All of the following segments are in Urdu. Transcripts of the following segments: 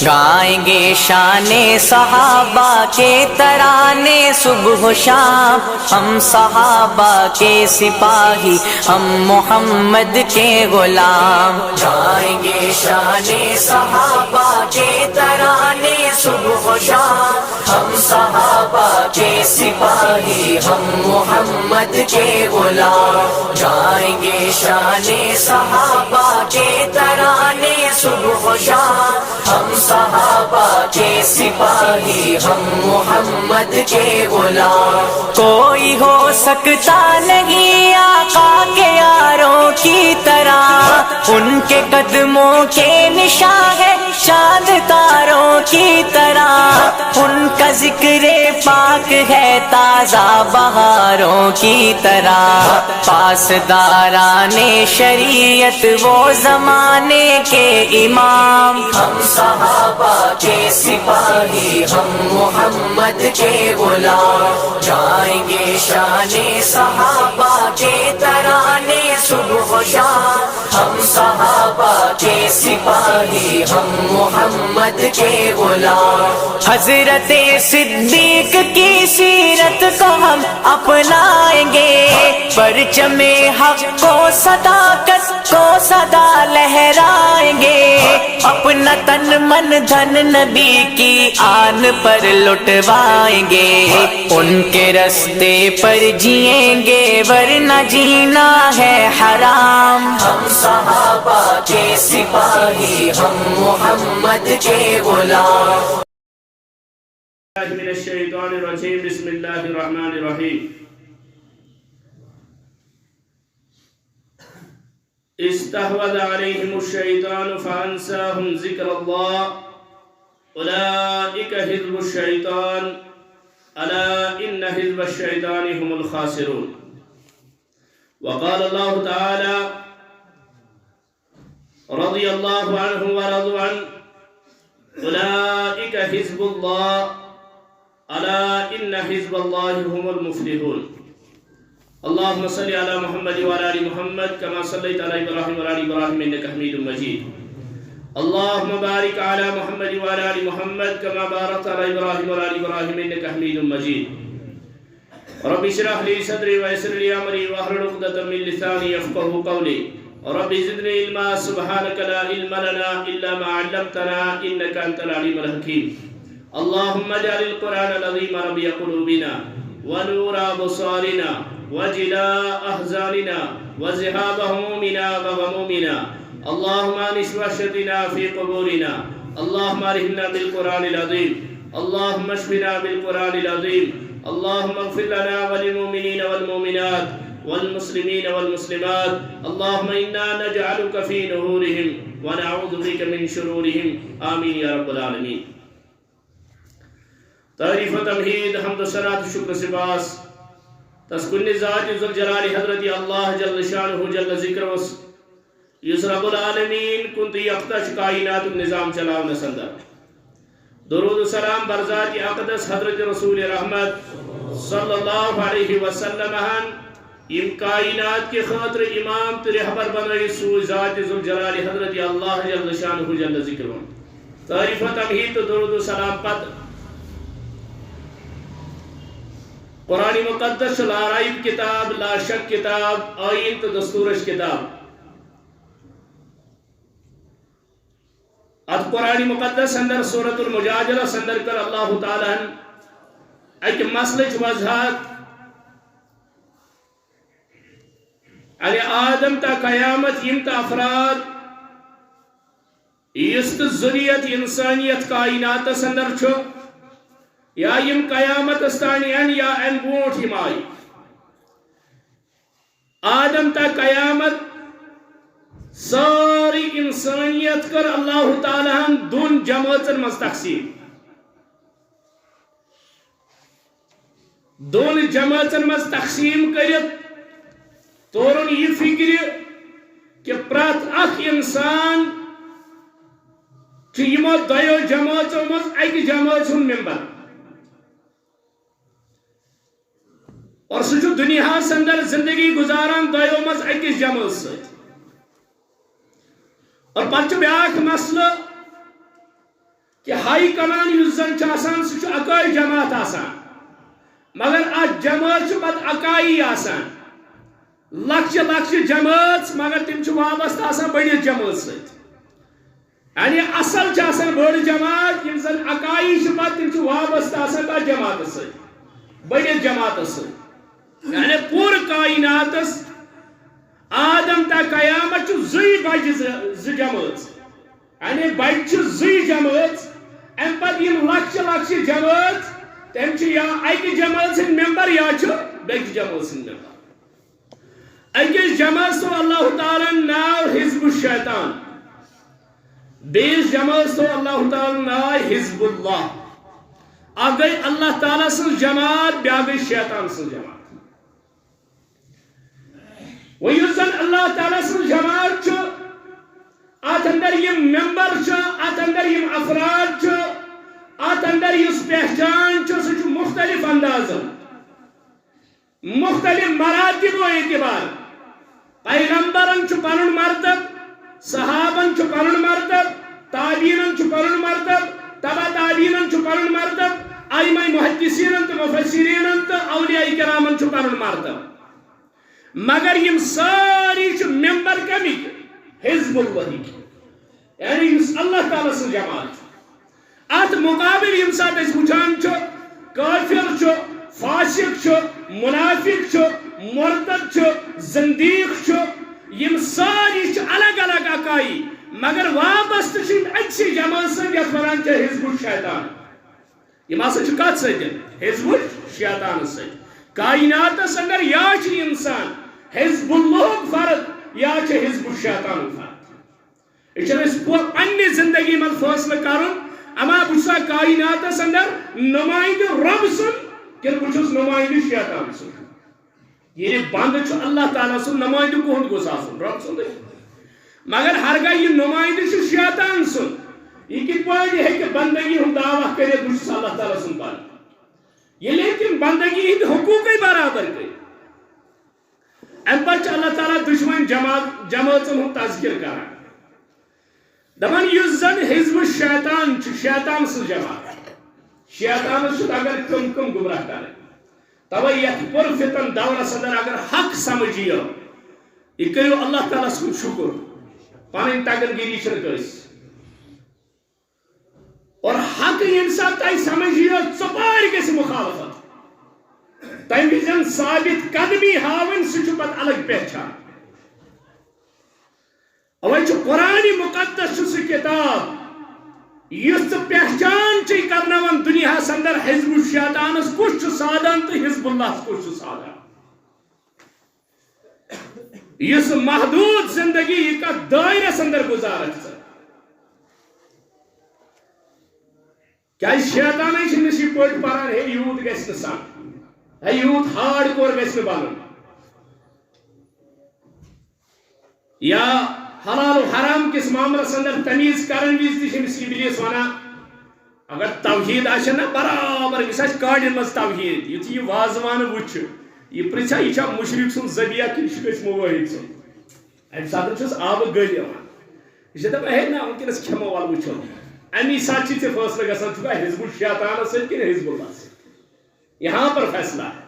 گائیں گے شان صحابہ کے ترانے صبح و شام، ہم صحابہ کے سپاہی، ہم محمد کے غلام۔ گائیں گے شان صحابہ کے ترانے صبح و شام، ہم صحابہ کے سپاہی، ہم محمد کے غلام۔ گائیں گے شان صحابہ کے ترانے صبح و شام، ہم صحابہ کے سپاہی، ہم محمد کے غلام۔ کوئی ہو سکتا نہیں آقا کے یاروں کی طرح، ان کے قدموں کے نشان ہے چاند تاروں کی طرح، ان کا ذکر پاک ہے تازہ بہاروں کی طرح۔ پاسداران شریعت وہ زمانے کے امام، ہم صحابہ کے سپاہی، ہم محمد کے غلام۔ گائیں گے شان صحابہ کے ترانے صبح و شام، ہم صحابہ کے سپاہی، ہم محمد کے غلام۔ حضرت صدیق کی سیرت کو ہم اپنائیں گے، پرچم حق کو صداقت کو صدا لہرائیں گے، اپنا تن من دھن نبی کی آن پر لٹوائیں گے، ان کے رستے پر جئیں گے ورنہ جینا ہے حرام۔ ہم صحابہ کے سپاہی، ہم محمد کے غلام۔ من الشیطان الرجیم، بسم اللہ الرحمن الرحیم۔ استحوذ علیہم الشیطان فانساہم ذکر اللہ اولئک حزب الشیطان الا ان حزب الشیطان هم الخاسرون۔ وقال اللہ تعالی رضی اللہ عنہ ورضوا عنہ اولئک حزب اللہ الا ان حزب اللہ هم المفلحون۔ اللهم صل على محمد وعلى ال محمد كما صليت على ابراهيم وعلى ال ابراهيم انك حميد مجيد۔ اللهم بارك على محمد وعلى ال محمد كما باركت على ابراهيم وعلى ال ابراهيم انك حميد مجيد۔ رب اشرح لي صدري ويسر لي امري واحلل عقدة من لساني يفقهوا قولي۔ رب زدني علما سبحانك لا علم لنا الا ما علمتنا انك انت العليم الحكيم۔ اللهم اجعل القرآن العظيم ربيع قلوبنا ونور ابصارنا وجلاء احزاننا وذهاب همومنا وغمومنا، اللهم انس وحشتنا في قبورنا، اللهم ارحمنا بالقرآن العظيم، اللهم اشفنا بالقرآن العظيم، اللهم اغفر لنا وللمؤمنين والمؤمنات والمسلمين والمسلمات، اللهم انا نجعلك في نحورهم ونعوذ بك من شرورهم، آمين يا رب العالمين۔ تعریف و تمہید، حمد و صلاۃ و شکر سپاس تسکن ذات ذوالجلال حضرت اللہ جل شانہ جل ذکر یس رب العالمین کنت یختش کائنات نظام چلاؤ سندر۔ درود و سلام برذات اقدس حضرت رسول رحمت صلی اللہ علیہ وسلم یم کائنات کے خاطر امام تو رہبر بنائی سوئی ذات ذوالجلال حضرت اللہ جل شانہ جل ذکر۔ تعریف و تمہید تو درود و سلام پت قرآن مقدس لا ریب کتاب، لا شک کتاب، آئین تو دستورش کتاب۔ اد قرآن مقدس اندر سورة المجادلہ سندر کر اللہ تعالیٰ ایک مسئلہ وضاحت علی آدم تا قیامت یم تا افراد یست ذریت انسانیت کائنات سندر چھو یا یم قیامت استانی ان یا ان بوٹ ہم آئی، آدم تا قیامت ساری انسانیت کر اللہ تعالیٰ دون جماعتن مز تقسیم، دون جماعتن مز تقسیم کرت تورن یہ فکر کہ پرات اخ انسان یمو دو جماعتوں مز اکہ جماعت ہن ممبر، اور سہ دنیا اندر زندگی گزاران دو مز اکس جماعت ست۔ اور پتہ بیاکھ مسئلہ کہ ہائی کمان یس زن آسان سہ اکائی جماعت آسان مگر ات جماعت پتہ اکائی آسان لکچہ لکچہ جماعت مگر تم وابستہ آسان بڑس جماعت ست یعنی اصل آسان بڑ جماعت یم زن اکائی پتہ تم وابستہ آسان تر جماعت ست بڑس جماعت ست یعنی پور کائناتس آدم تا قیامت زی بج ز جماعت یعنی بج زی جماعت ام پتہ یم لکچہ لکچہ جماعت تم یا اکہ جماعت سن ممبر یا بیس جماعت سن ممبر اکس جماعت تو اللہ تعالی ناو حزب الشیطان بیس جماعت تو اللہ تعالی ناو حزب اللہ اکھ گئی اللہ تعالی سن جماعت بیا گئی شیطان سن جماعت و یس زن اللہ تعالی سن جماعت ات اندر یم ممبر ات اندر یم افراد ات اندر یس پہچان سہ مختلف انداز مختلف مراتب و اعتبار پیغمبرن پنن مرتب صحابن پنن مرتب تابعین پنن مرتب تبع تابعین پنن مرتب ائمہ محدثین تو مفسرین تو اولیاء کرامن پنن مرتب مگر یم ساری ممبر کمک حزب اللہ یعنی اللہ تعالی سن جماعت ات مقابل یم سات اس وچان کافر فاسق منافق مرتد زندیق یم ساری الگ الگ اکائی مگر وابست اکسی جماعت ست یتھ ونان حزب الشیطان یم ہسا کت ست حزب الشیطان ست کائناتس اندر یا انسان حزب اللہ فرد یا حزب الشیطان فرد یہ پنہ زندگی من فیصلہ کرن اما بسا کائناتس اندر نمائندہ رب سن کہ بچس نمائندہ شیطان سن یہ بند اللہ تعالیٰ سن نمائندہ کہن گوس آسن رب سن مگر ہرگاہ یہ نمائندہ شیطان سن یہ کت پہ ہے کہ بندگی ہم دعویٰ کرے بچس اللہ تعالیٰ سن پان یہ لیکن بندگی ہند حقوق برابر کر ام پہ اللہ تعالیٰ دشمن جماعت ہند تذکر کران دپان یس زن حزب الشیطان شیطان سن جماعت شیطان اگر کم کم گمراہ کرے توے یت پر فتن دورس اندر اگر حق سمجھیو یہ کرو اللہ تعالیٰ سن شکر پن تگن گیری کس اور حق انسان تہ سمجھیو ثپار گژھِ مخالفت تمہ وزن ثابت قدمی ہاون سہ پتہ الگ پہچان اوے قرآن مقدس سہ کتاب اس پہچان کرناون دنیا اندر حزب الشیطانس کس سادان تو حزب اللہ کس سادان اس محدود زندگی کا دائرس اندر گزارت کیا شیطان نشی پٹ پران ہے یوت گھس سان ہے یوت ہارڈ کور گھس بنن یا حلال و حرام کس معاملس اندر تمیز کرن وز تمس ابلیس ونان اگر توحید آ نا برابر گھس کاڑن مز توحید یتھ یہ وازوان وچ یہ پرچھا یہ مشرق سن ذبیح کن یہ موحد سن ام سات آب گل یہ دپان ہے نا ونکس کھمو ول وچھو امی سات فیصلہ گژھان چھکا حزب الشیطان ست کن حزب اللہ ست یہاں پر فیصلہ ہے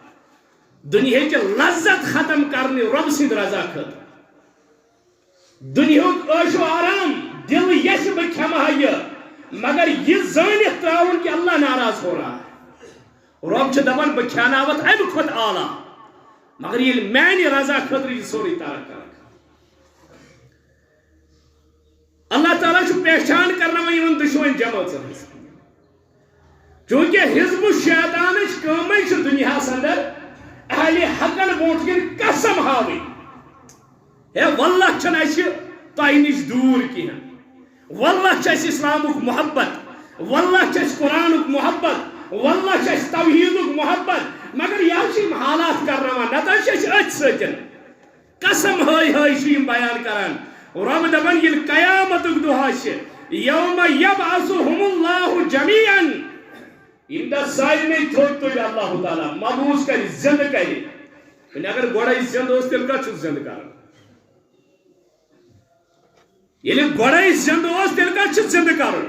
دنیا کی لذت ختم کرنے رب سند رضا خاطر دنیا عیش و آرام دل یش بہ کھمہ یہ مگر یہ زانت تراؤن کہ اللہ ناراض ہو رہا ہے رب دپان بہ کھیناوت امہ کھت اعلیٰ مگر یہ میانہ رضا خاطر یہ سوری ترک کر اللہ تعالیٰ پہچان کرنا ان دشمن جماعت چونکہ حزب الشیطان کم دنیا اندر اہل حقن برو کن قسم ہاوی ہے واللہ چھن اسہ تہ نش دور کہین واللہ چھ اسلام محبت واللہ چھ قرآن محبت واللہ چھ توحید محبت مگر یہ حالات کرنا نتہ ات ستن قسم ہائی ہائی بیان کران رب دپان یل قیامت دہ یوم یبعثهم اللہ جمیعا ان سارے تھوت تل اللہ تعالیٰ مبعوث کر زند کر اگر گوڑے زند اس تیل کت زند کر یل گوڑے زند اس تیل کت زند کر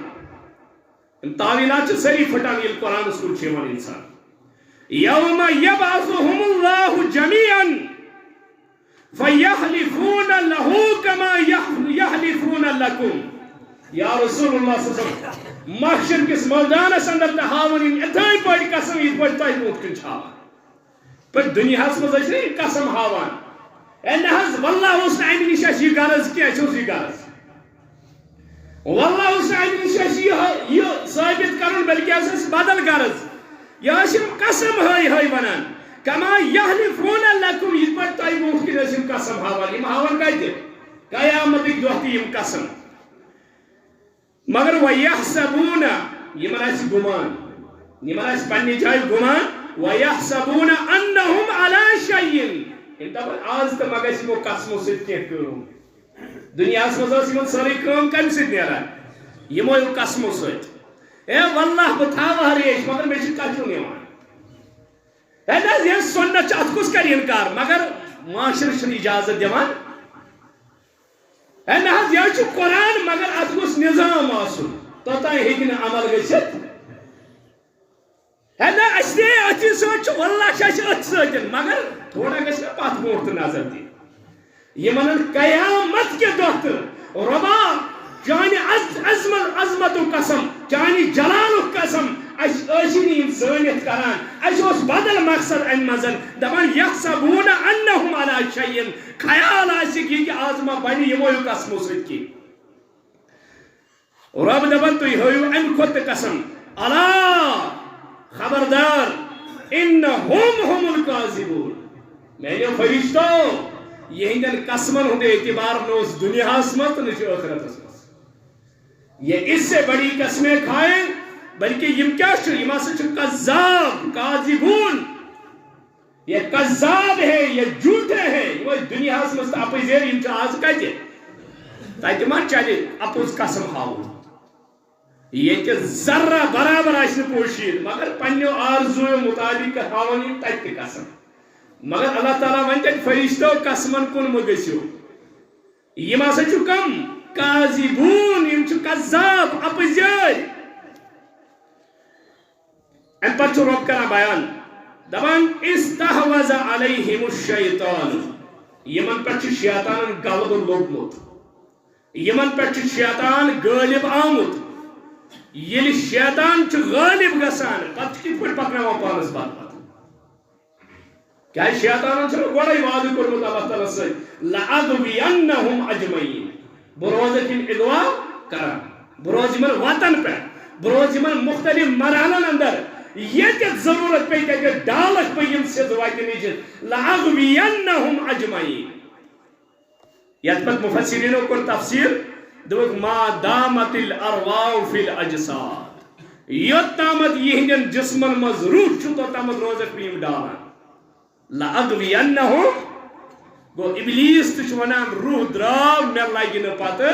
تعویلات سری پھٹان یل قرآن کن چیوان انسان یوم یبعثهم اللہ جمیعا فیحلفون له کما یحلفون لکم یا رسول اللہ صلی اللہ علیہ وسلم محشر کس میدانس اندر تہاون اتھائی پاٹی قسم یہ پاٹی تائی موت کن چھاوان پر دنیا مز قسم ہاوان اے نحظ واللہ اس نے امہ نش یہ غرض کی اچھو یہ غرض واللہ اس نے امہ نش یہ ثابت کرن بلکہ اس بدل غرض یہ قسم ہائی ہائی ونان کما یحلفون لکم یہ پاٹی تائی موت کن قسم ہاوان یم ہاوان کتے قیامت دہ تہ یم قسم مگر وَيَحْسَبُونَ یمن آس گمان یمن آس پنی جائے گمان وَيَحْسَبُونَ أَنَّهُمْ عَلَى شَيْءٍ دپن آز تو مگر یمو قسمو سۭتۍ کینٛہہ کٲم دنیاہس منٛز ٲس یمن سٲرٕے کٲم کمہِ سۭتۍ نیران یمو قسمو سۭتۍ اے واللہ بہٕ تھاوٕ ریش مگر مےٚ چھُ کچُن یِوان ہے نہ حظ ییٚلہِ سۄنت چھُ اتھ کُس کرِ اِنکار مگر معاشرٕ چھُنہٕ اجازت دِوان ہے نہ حظ یہ چھُ قرآن مگر اتھ گوٚژھ نظام آسُن توٚتام ہیٚکہِ نہٕ عمل گٔژھِتھ ہے نہ اَسہِ دے أتھی سۭتۍ چھُ واللہ چھُ اَسہِ أتھۍ سۭتۍ مگر تھوڑا گژھِ نہ پتھ برونٛٹھ تہِ نظر دِنۍ یِمن قیامت کہِ دۄہ تہٕ رۄبا چانہِ عظمتُک قسم چانہِ جلالُک قسم اَسہِ ٲسی نہٕ یِم زٲنِتھ کران اَسہِ اوس بدل مقصد امہِ منٛز دپان یحسبوٗنَ أنَّهُمْ عَلَى شَيْءٍ خیال آسہِ کہ آز ما بنہِ یِمو قسمو سۭتۍ کینٛہہ رب دپان تُہۍ ہٲیِو امہِ کھۄتہٕ تہِ قسم الا خبردار انہم هم الکاذبون میانیو فرشتو یہندین قسمن ہند اعتبار نہ اس دنیاہس مز تو نہ آخرتس مز یہ اس سے بڑی قسمیں کھائیں بلکہ یم کیا یم ہسا کذاب کاذبون یہ کذاب ہے یہ جھوٹے ہیں یہ دنیاہس مز اپزیر یم آز کتہ تتہ ما چلے اپوز قسم ہاؤن یہ ذرہ برابر آس پوشید مگر پنو آرزو مطابق ہاون تت قسم مگر اللہ تعالیٰ ون تک فرشتو قسمن کن مہ گژھو یم ہسا کم کاذبون یم کذاب اپزیر ام پتہ رب کران بیان دپان استحوذ علیہم الشیطان یمن پہ شیطانن غلبہ لوگمت یمن پہ شیطان غالب آمت یل شیطان غالب گسان پتہ کت پہ پکناوان پانس بات کیا شیطان گوڑے وعدہ کورمت اللہ تعالیٰ سی لأغوینہم اجمعین بہ روزٕ تِم اغوا کران بہ روزٕ یمن وطن پہ بہ روزٕ یمن مختلف مرحلن اندر یتھ ضرورت پہ تتھ ڈالک پہ یم سیز وتہ نشت لأغوینہم اجمعین یتھ پتہ مفسرینو کور تفسیر دوک ما دامت الارواح فی الاجساد یوتامت یہندین جسمن مز روح چھُ توتامت روزک پہ یم ڈالان لأغوینہم گو ابلیس تہ ونان روح درٛاو مےٚ لگہِ نہٕ پتہٕ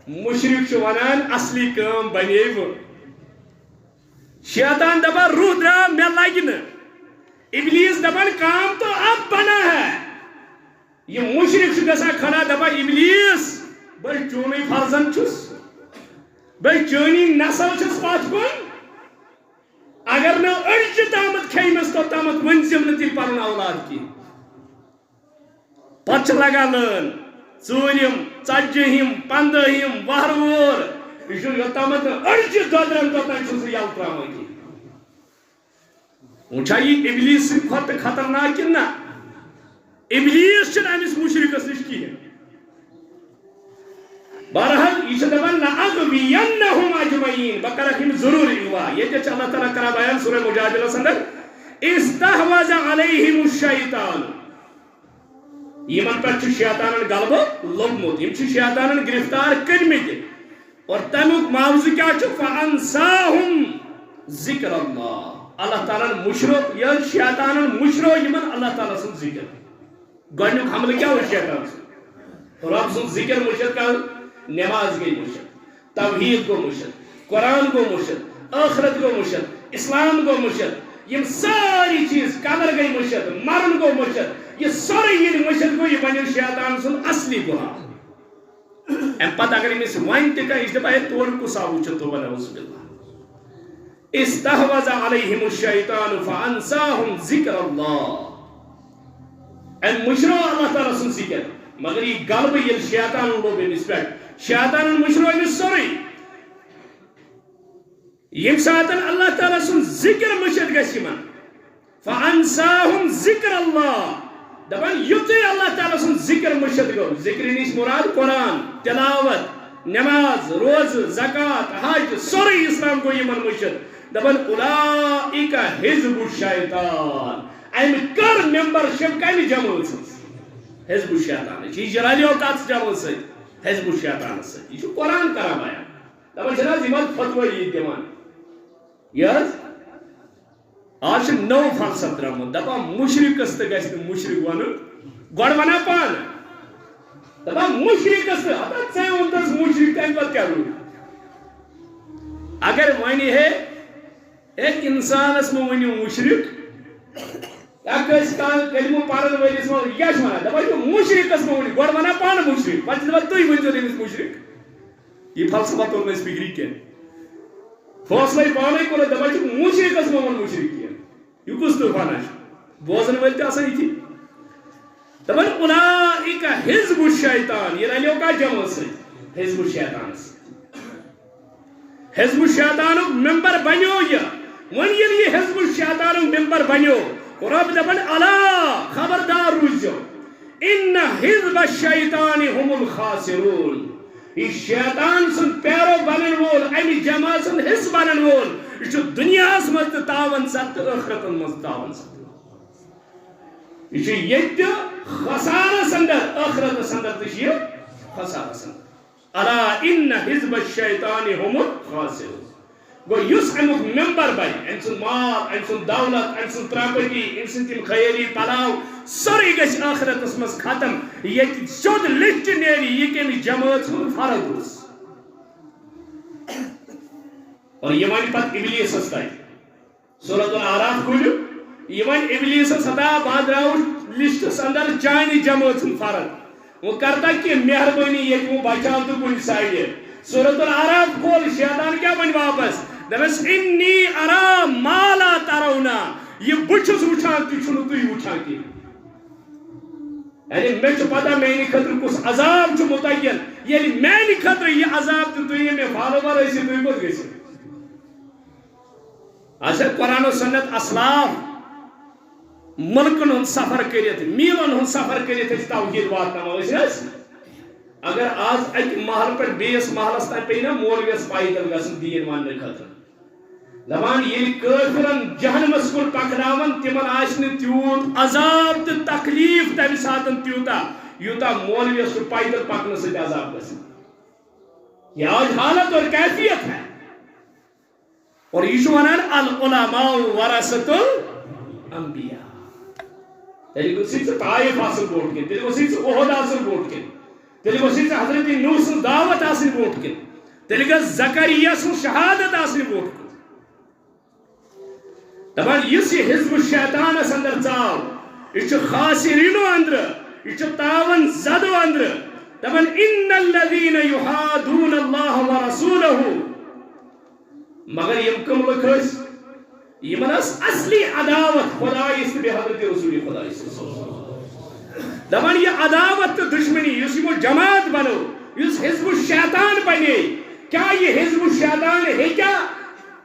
مشرک چھُ ونان اصلی کٲم بنے شیطان دپان روح درٛاو مےٚ لگہِ نہٕ ابلیس دپان کام تو اب بنا ہے یہ مشرک چھُ گژھان کھڑا دپان ابلیس بہٕ چونُے فرزند چھُس بہٕ چٲنی نسل چھُس پتھ کُن اگر نہ أڑجہِ تامت کھیمس توتامت ؤنزِم نہٕ تیٚلہِ پنُن اولاد کینٛہہ پتہٕ چھِ لگان لٲن ژوٗرِم ژتجِہِم پندہِم وہرٕ وور یہِ چھُ یوتامت أڑجہِ دۄدرن توتام چھُس نہٕ یلہٕ تراوان کینٛہہ وۄنۍ چھا یہِ ابلیس سٕنٛدِ کھۄتہٕ خطرناک کِنہٕ نہ ابلیس چھُنہٕ أمِس مُشرِکس نِش کِہیٖنۍ بہرحال یہ دپان لأغوینہم اجمعین بہ کرکھ یم ضرور اغوا یہ اللہ تعالیٰ کران بیان سورہ مجادلہ اندر استحوذ علیہم الشیطان یمن پہ شیطانن غلبہ لوگمت یم شیطانن گرفتار کرمت اور تمیک معاوضہ کیا فانساہم ذکر اللہ تعالیٰ مشرو یہ شیطانن مشرو یمن اللہ تعالیٰ سن ذکر گۄڈنیُک حملہ کیا ہوئی شیطان سے رب سن ذکر مشرق کا نماز گئی مشرق توحید کو مشرق قرآن کو مشرق آخرت کو مشرق اسلام کو مشرق یہ ساری چیز قبر گئی مشرق مرن کو مشرق یہ ساری یہ مشرق کو یہ بنی شیطان سن اصلی گناہ ام پتہ اگر امس ون تہ کھانا یہ دپا ہے تور کس آو تو بنا اس باللہ استحوذ علیہم الشیطان فانساہم ذکر اللہ. ان مشرو اللہ تعالیٰ سن ذکر مگر یہ غلبہ یل شیطان لوب امس پہ شیطان مشرو امس سوری یم ساتن اللہ تعالیٰ سن ذکر مشد گژھِ یمن فانساہم ذکر اللہ دپان یُتھُے اللہ تعالیٰ سن ذکر مشد گو ذکر نش مراد قرآن تلاوت نماز روز زکات حج سوری اسلام گو یمن مشد دپان اولئک حزب الشیطان ام کر ممبرشپ کمی جماعت سن حزب الشیطان یہ جلالی اوقات جماعت سن حزب الشیطان سن یہ قرآن کران بیان دپان جناب یہ فتوی یہ دِوان یس آج نو فلسفہ درامت دپان مشرکس تو گژھِ نہٕ مشرک ونُن گۄڈٕ ونان پانہٕ دپان مشرکس تو ہتا ژےٚ ووٚنتس مشرک تمہِ پتہٕ کیٛاہ روٗد اگر ونہِ ہے ایک انسانس مہ ؤنِو مشرک کلمہ پرن ولس من کیا ونان دپان مشرکس مہ ؤنِو گۄڈٕ ونان پانہٕ مشرک پتہٕ دپان تُہۍ ؤنۍزیو تٔمِس مشرک یہ فلسفہ توٚر نہٕ اَسہِ فِکری کینٛہہ فٲصلے پانے کوٚر دپان چھِ مشرکس مہ وَن مشرک کینٛہہ یہ کُس طوفانہ چھُ بوزن وٲلۍ تہِ آسان یِتھی دپان اولئک حزب الشیطان یہ رلیو کتھ جماعت سۭتۍ حزب الشیطانس حزب الشیطانُک ممبر بنیو یہ وۄنۍ ییٚلہِ یہ حزب الشیطانُک ممبر بنیو رب دپان الا خبردار روزو ان حزب الشیطان هم الخاسرون یہ شیطان سن پیرو بنن وول امی جماعت سن حص بنن وول یہ دنیاس مز تاون ست آخرت مز تاون ست یہ خسارہ سندر آخرت سندر تہ خسارہ سندر الا ان حزب الشیطان هم الخاسرون گو یس امیک ممبر بن ام سن مال ام سن دولت ام سن پراپرٹی ام سن تم خیری پلاو سوری گژھِ آخرتس مز ختم یہ سیود لسٹ نیری یہ کمی جماعت ہند فرد اس اور یہ ون پتہ ابلیسس تہ سورۃ الاعراف کھولیو یہ ون ابلیسس ہتا بہٕ درٛاوُس لسٹس اندر چانہِ جماعت ہند فرد وہ کرتا کہ مہربانی یہ کیوں بچاؤ تو کن سائڈ سورۃ الاعراف کھول شیطان کیا بن واپس دپس انی ارا ما لا ترونا یہ بچھس وچھان تہ چھنو تُہۍ وچھان کی یعنی مے چھ پتہ میانہ خاطر کس عذاب چھ متعین یعنی میانہ خاطر یہ عذاب تہ تُہۍ مے فالوور ٲسِو تُہۍ کوٚت گٔژھِو اچھا قرآن و سنت اسلاف ملکن ہند سفر کرت میلن ہند سفر کرت توحید واتناوان اگر آز اک محل پہ بیس محلس تین پی نا مولویس پیدل گھن دین ون خاطر دپان یل کافرن جہنمس کن پکناون تمن آس تیوت عذاب تو تکلیف تمہ سات تیوتا یوتا مولویس کو پیدل پکن ست عذاب گھن یہ آج حالت اور کیفیت ہے اور یہ ونان العلماء ورثۃ الانبیاء تیل گوسی طائف آسن بوٹ کن تیل گوسی احد آسن بوٹ کن تیل گوسی حضرت نوح سن دعوت آسن بوٹ کن تیل گوس زکریا سن شہادت آسن بوٹ کن دپان اس یہ حزب الشیطان اس اندر ژاو یہ خاسرینو اندر یہ تاون زدو اندر دپان ان الذین یحادون اللہ ورسولہ مگر یم کم لک یمن اصلی عداوت خدایس تہ حضرت رسول خدایس دپان یہ عداوت تو دشمنی اس یمو جماعت بنو اس حزب الشیطان بنے کیا یہ حزب الشیطان ہے کیا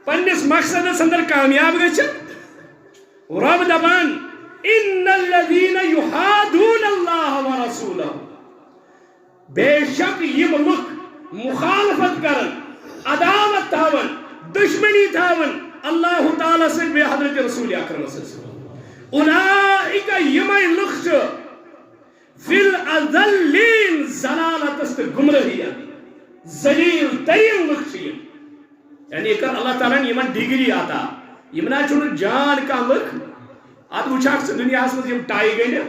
پنس مقصد اندر کامیاب گژھت رب دپان ان الذین یحادون اللہ ورسولہ بے شک یم لک مخالفت کرن عداوت تھاون دشمنی تھاون اللہ تعالی سے بے حضرت رسول اکرم صلی اللہ علیہ وسلم اولئک یمای لخ فی الاذلین زلالت است گمراہی ذلیل ترین لخ یعنی کر اللہ تعالی نے یمن ڈگری آتا یمنا چھن جان کا لخ اد وچھاک سے دنیا میں یم ٹائی گئے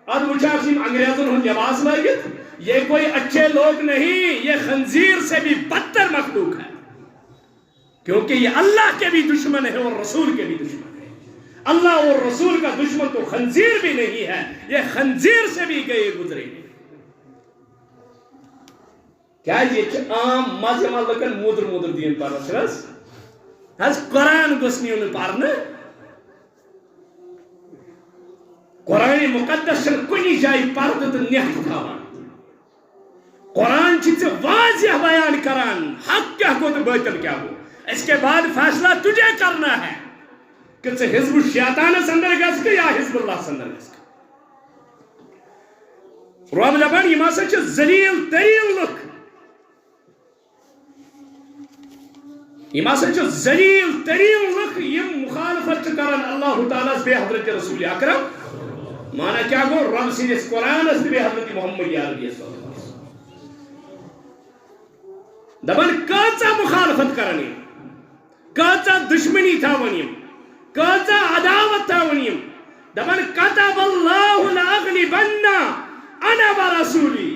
اد وچھاک یم انگریزوں ہن لباس لائیت یہ کوئی اچھے لوگ نہیں یہ خنزیر سے بھی بدتر مخلوق ہے کیونکہ یہ اللہ کے بھی دشمن ہے اور رسول کے بھی دشمن ہے اللہ اور رسول کا دشمن تو خنزیر بھی نہیں ہے یہ خنزیر سے بھی گئے گزرے کیا یہ عام مذہب لکن مودر دین پر رس حض قرآن گسنی ان پارنا قرآن مقدس چھن کنی جائے پرد تو نیت تھاوان قرآن چھ واضح بیان کران حق کیا کو تو باطل کیا ہو اس کے بعد فیصلہ تجھے کرنا ہے کہ ژے حزب الشیطانس اندر گژھ کہ یا حزب اللہ اندر گژھ رب دپان یم ہسا چھ ذلیل تریل لُکھ یم ہسا چھ ذلیل تریل لُکھ یم مخالفت چھ کران اللہ تعالیٰ بے حضرت رسول اکرم مانا کیا گو رب سندس قرآن بے حضرت محمد عربی صلی اللہ علیہ وسلم دپان کۭژاہ مخالفت کران یم کۭژاہ دشمنی تھاون یم کۭژاہ عداوت تھاون یم دپان کتب اللہ لأغلبن انا ورسولی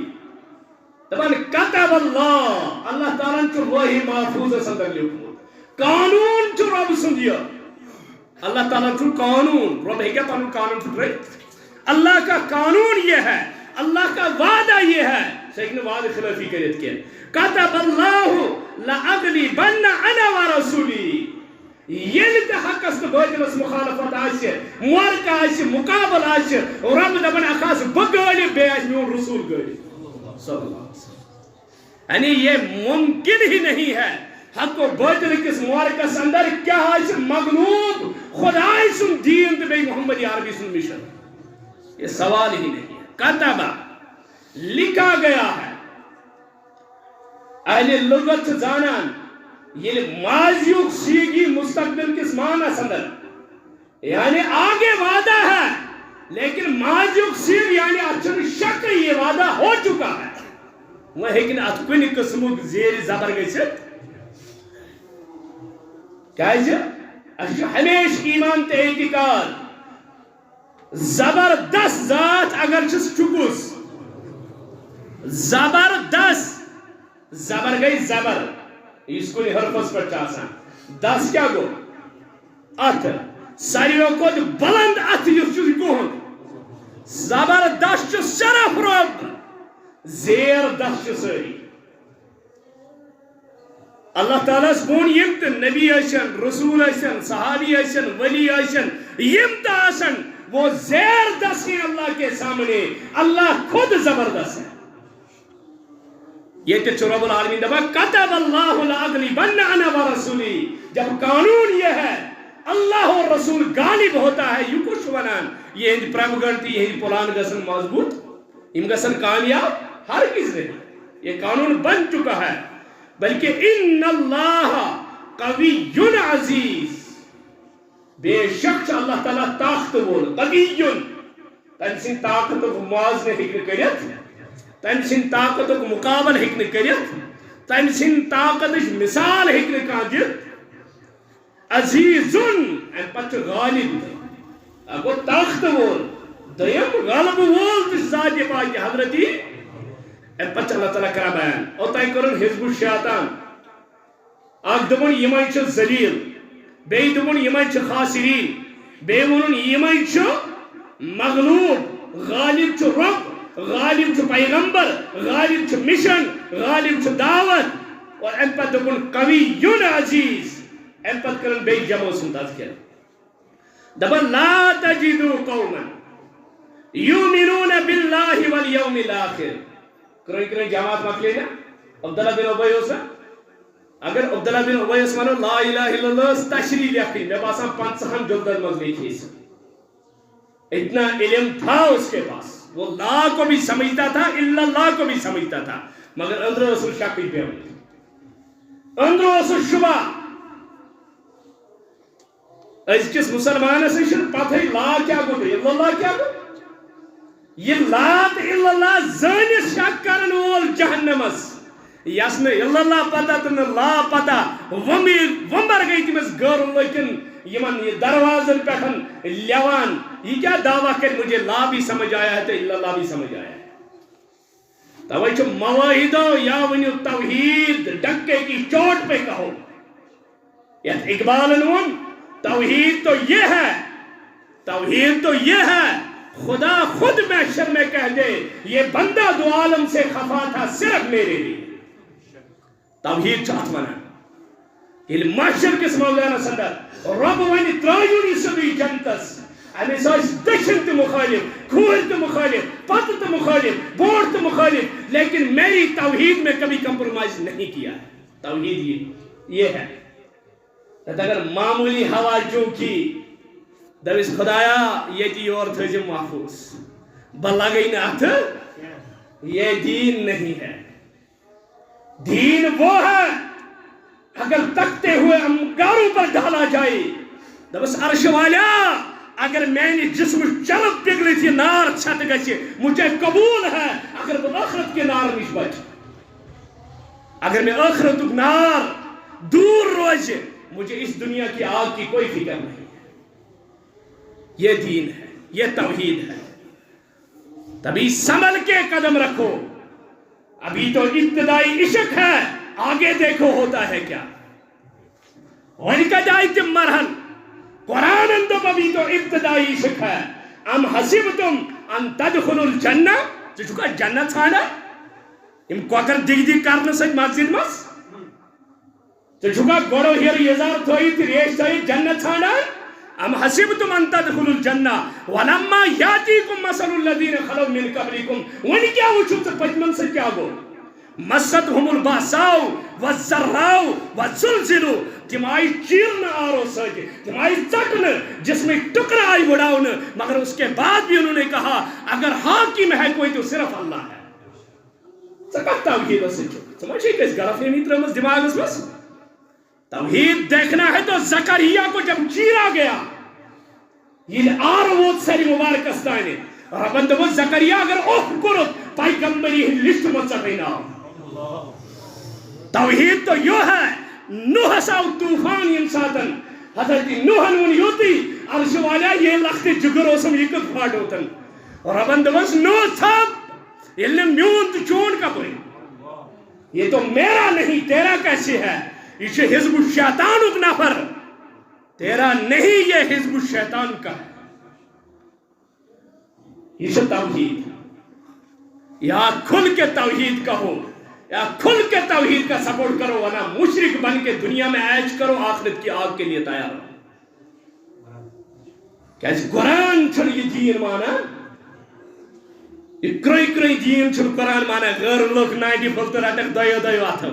دپان کتب اللہ اللہ تعالیٰ چھ لوح محفوظ اندر لیکھمت قانون چھ رب سند یہ اللہ تعالیٰ چھ قانون رب ہیکیا پنن قانون پھٹرٲیِتھ اللہ کا قانون یہ ہے اللہ کا وعدہ یہ ہے سیکھ نے وعدہ خلافی کرت کیا کتب اللہ لأغلبن انا ورسولی یل تہ حقس تو باطلس مخالفت آسہ مارکہ آسہ مقابل آسہ رب دپان اکھ آسہ بہ غالب بیٚیہِ آسہ میون رسول غالب صلی اللہ علیہ وسلم یعنی یہ ممکن ہی نہیں ہے حق و باطل کس مارکس اندر کیا آسہ مغلوب خدائے سن دین تو بیٚیہِ محمد عربی سن مشن یہ سوال ہی نہیں ہے کتبہ لکھا گیا ہے اہل لغت زانان یہ ماضیوک سیگی مستقبل کس معنی اندر یعنی آگے وعدہ ہے لیکن ماضیوک سیگ یعنی اچھن شک یہ وعدہ ہو چکا ہے وہ لیکن اتکنی قسمک زیر زبر گئیسٹ کیا ہے ہمیش ایمان تے اعتقاد زبردست ذات اگر چھس چکس زبردست زبر گئی زبر اس کو حرفس پر چاسان دس کیا گو ات ساریو کو بلند ات یس چھ کون زبردست شرف رب زیر دس ساری اللہ تعالیٰ بون یم تو نبی اشن رسول اشن صحابی اشن ولی اشن یم تو آسن وہ زیر دس ہیں اللہ کے سامنے اللہ خود زبردست ہے یہ تو رب العالمین دبا کتب اللہ لأغلبن انا ورسولی جب قانون یہ ہے اللہ اور رسول غالب ہوتا ہے یہ کچھ ونان یہ ہند پروگنڈی یہ پلان گسن مضبوط ام گسن کامیاب ہر کس نے یہ قانون بن چکا ہے بلکہ ان اللہ قوی عزیز بے شک اللہ تعالیٰ طاقتور قوی تم سن طاقت موازنہ ہیکہ کرت تم سن طاقت مقابل ہیکہ کرت تم سن طاقت مثال ہیکہ کان دت عزیز ام پتہ غالب اگو طاقتور دیم غالب وول تو ذات پاک حضرتی ام پتہ اللہ تعالیٰ کرا بیان اوتائی کرن حزب الشیطان اگ دپن یمن چھ ذلیل بیٚیہِ دوٚپُن یمن چھ خاسرین بیٚیہِ ووٚنُن یمن چھ مغلوب غالب چھ رب غالب چھ پیغمبر غالب چھ مشن غالب چھ دعوت اور ام پتہ دوٚپُن قوی عزیز ام پتہ کرن بیٚیہِ جمع سُنٛد تذکرہ دپن لا تجدوا قوما یؤمنون باللہ والیوم الاخر کرن جماعت مکلے نا عبداللہ بن ابی اوس اگر عبداللہ بن ابی اس ونو لا الہ الا اللہ تشریح لکھی میں باسان 50 جلدن مز لکھی اتنا علم تھا اس کے پاس وہ لا کو بھی سمجھتا تھا الا اللہ کو بھی سمجھتا تھا مگر اندر رسول شک پہ اندر رسول شبہ اس کس مسلمان سے شر پتہ لا کیا گو الا اللہ کیا گو یہ لا الا اللہ زانس شک کرن وول جہنمس یسن الا اللہ پتہ تو لا پتہ ومبر گئی تمس غیر لیکن یمن یہ دروازن پٹھن لیوان یہ کیا دعویٰ کر مجھے لا بھی سمجھ آیا ہے تو الا اللہ بھی سمجھ آیا ہے توئی چھ مواہدو یا ونیو توحید ڈکے کی چوٹ پہ کہو یہ اقبال ون توحید تو یہ ہے توحید تو یہ ہے خدا خود محشر میں کہہ دے یہ بندہ دو عالم سے خفا تھا صرف میرے لیے توحید چاہت منا یہ محشر کس میدانس اندر رب ون ترایون سبھی جنتس امس دشن تو مخالف کھور تو مخالف پت تو مخالف بوڑ تو مخالف لیکن میری توحید میں کبھی کمپرومائز نہیں کیا ہے. توحید یہ ہے. اگر معمولی ہوا چونکی دبس خدایا یہ یور تھے محفوظ بلا گئی نا اتھ یہ دین نہیں ہے. دین وہ ہے اگر تکتے ہوئے انگاروں پر ڈالا جائے دبس عرش والا اگر میں جسم چلت پگلت یہ نار چھت گچے مجھے قبول ہے اگر وہ آخرت کے نار نش بچ اگر میں آخرت نار دور روز مجھے اس دنیا کی آگ کی کوئی فکر نہیں ہے. یہ دین ہے یہ توحید ہے. تبھی سنبھل کے قدم رکھو. ابھی تو ابتدائی عشق ہے آگے دیکھو ہوتا ہے کیا. اور کا جائے مرحل قرآن اندو ابھی تو ابتدائی عشق ہے. ام حسبتم ان تدخلوا الجنہ چکا جنت ژھانڈا ام کوکر دگ دگ کرنے سۭتۍ مسجد مس چکا گوڑو ہیر یزار تھوئی ریش تھوئی جنت ژھانڈا. ام حسبتم ان تدخلوا الجنہ ولما یاتیکم مثل الذین خلوا من قبلکم ون کیا وچھو ژٕ پٔتمٮ۪ن سۭتۍ کیا گوٚو مستهم الباساء والضراء والزلزلوا تم آئی چیرن آرو سۭتۍ تم آئی ژٹن جس میں ٹکڑا آئی بڑھاؤن مگر اس کے بعد بھی انہوں نے کہا اگر حاکم ہے کوئی تو صرف اللہ ہے. ژٕ کتھ توحیدس سۭتۍ چھُکھ ژٕ ما چھے کٲنٛسہِ غلط فہمی ترٲومٕژ دماغس منٛز. توحید دیکھنا ہے تو زکریا کو جب چیرا گیا یہ آر ووت سری مبارکس تانے ربن دوپُن زکریا اگر اوہ کوٚرُتھ پیغمبری ہٕنٛدۍ لسٹ منٛز ژٹے ناو. توحید تو یو ہے. نوح آو طوفان یم ساتن حضرت نوحن ون یوتی عرش والا یہ لخت جگر اوسم یہ کت پھاٹوتن ربن دوپس نوح صاحب ییٚلہِ نہٕ میون تو چون کپٲرۍ یہ تو میرا نہیں تیرا کیسے ہے یہ حزب الشیطان کا نفر تیرا نہیں یہ حزب الشیطان کا ہے. یہ توحید یا کھل کے توحید کہو یا کھل کے توحید کا سپورٹ کرو ورنہ مشرک بن کے دنیا میں عیش کرو آخرت کی آگ کے لیے تیار ہو. کیسے قرآن چھڑ یہ دین مانا یہ کروئی دین چھڑ قرآن مانا غیر لوگ نائنٹی فلت رٹک دیو آتھو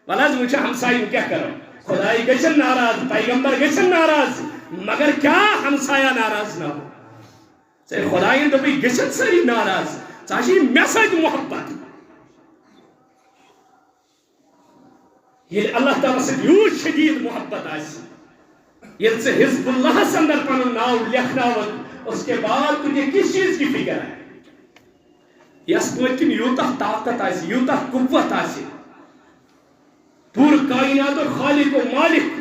بلاز مجھے ہمسائی کیا کرو خدای گچن ناراض پیغمبر گچن ناراض مگر کیا ہمسایہ ناراض نہ ہو. سے خدای تو بھی گچن سری ناراض چاہیے میسج محبت یہ اللہ تعالیٰ سے یوت شدید محبت آئی یہ سے حزب اللہ سندر پنو ناو لکھنا اس کے بعد تجھے کس چیز کی فکر ہے یس پوچھن یوتہ طاقت آئی یوتہ قوت آئی پور کائنات اور خالق و مالک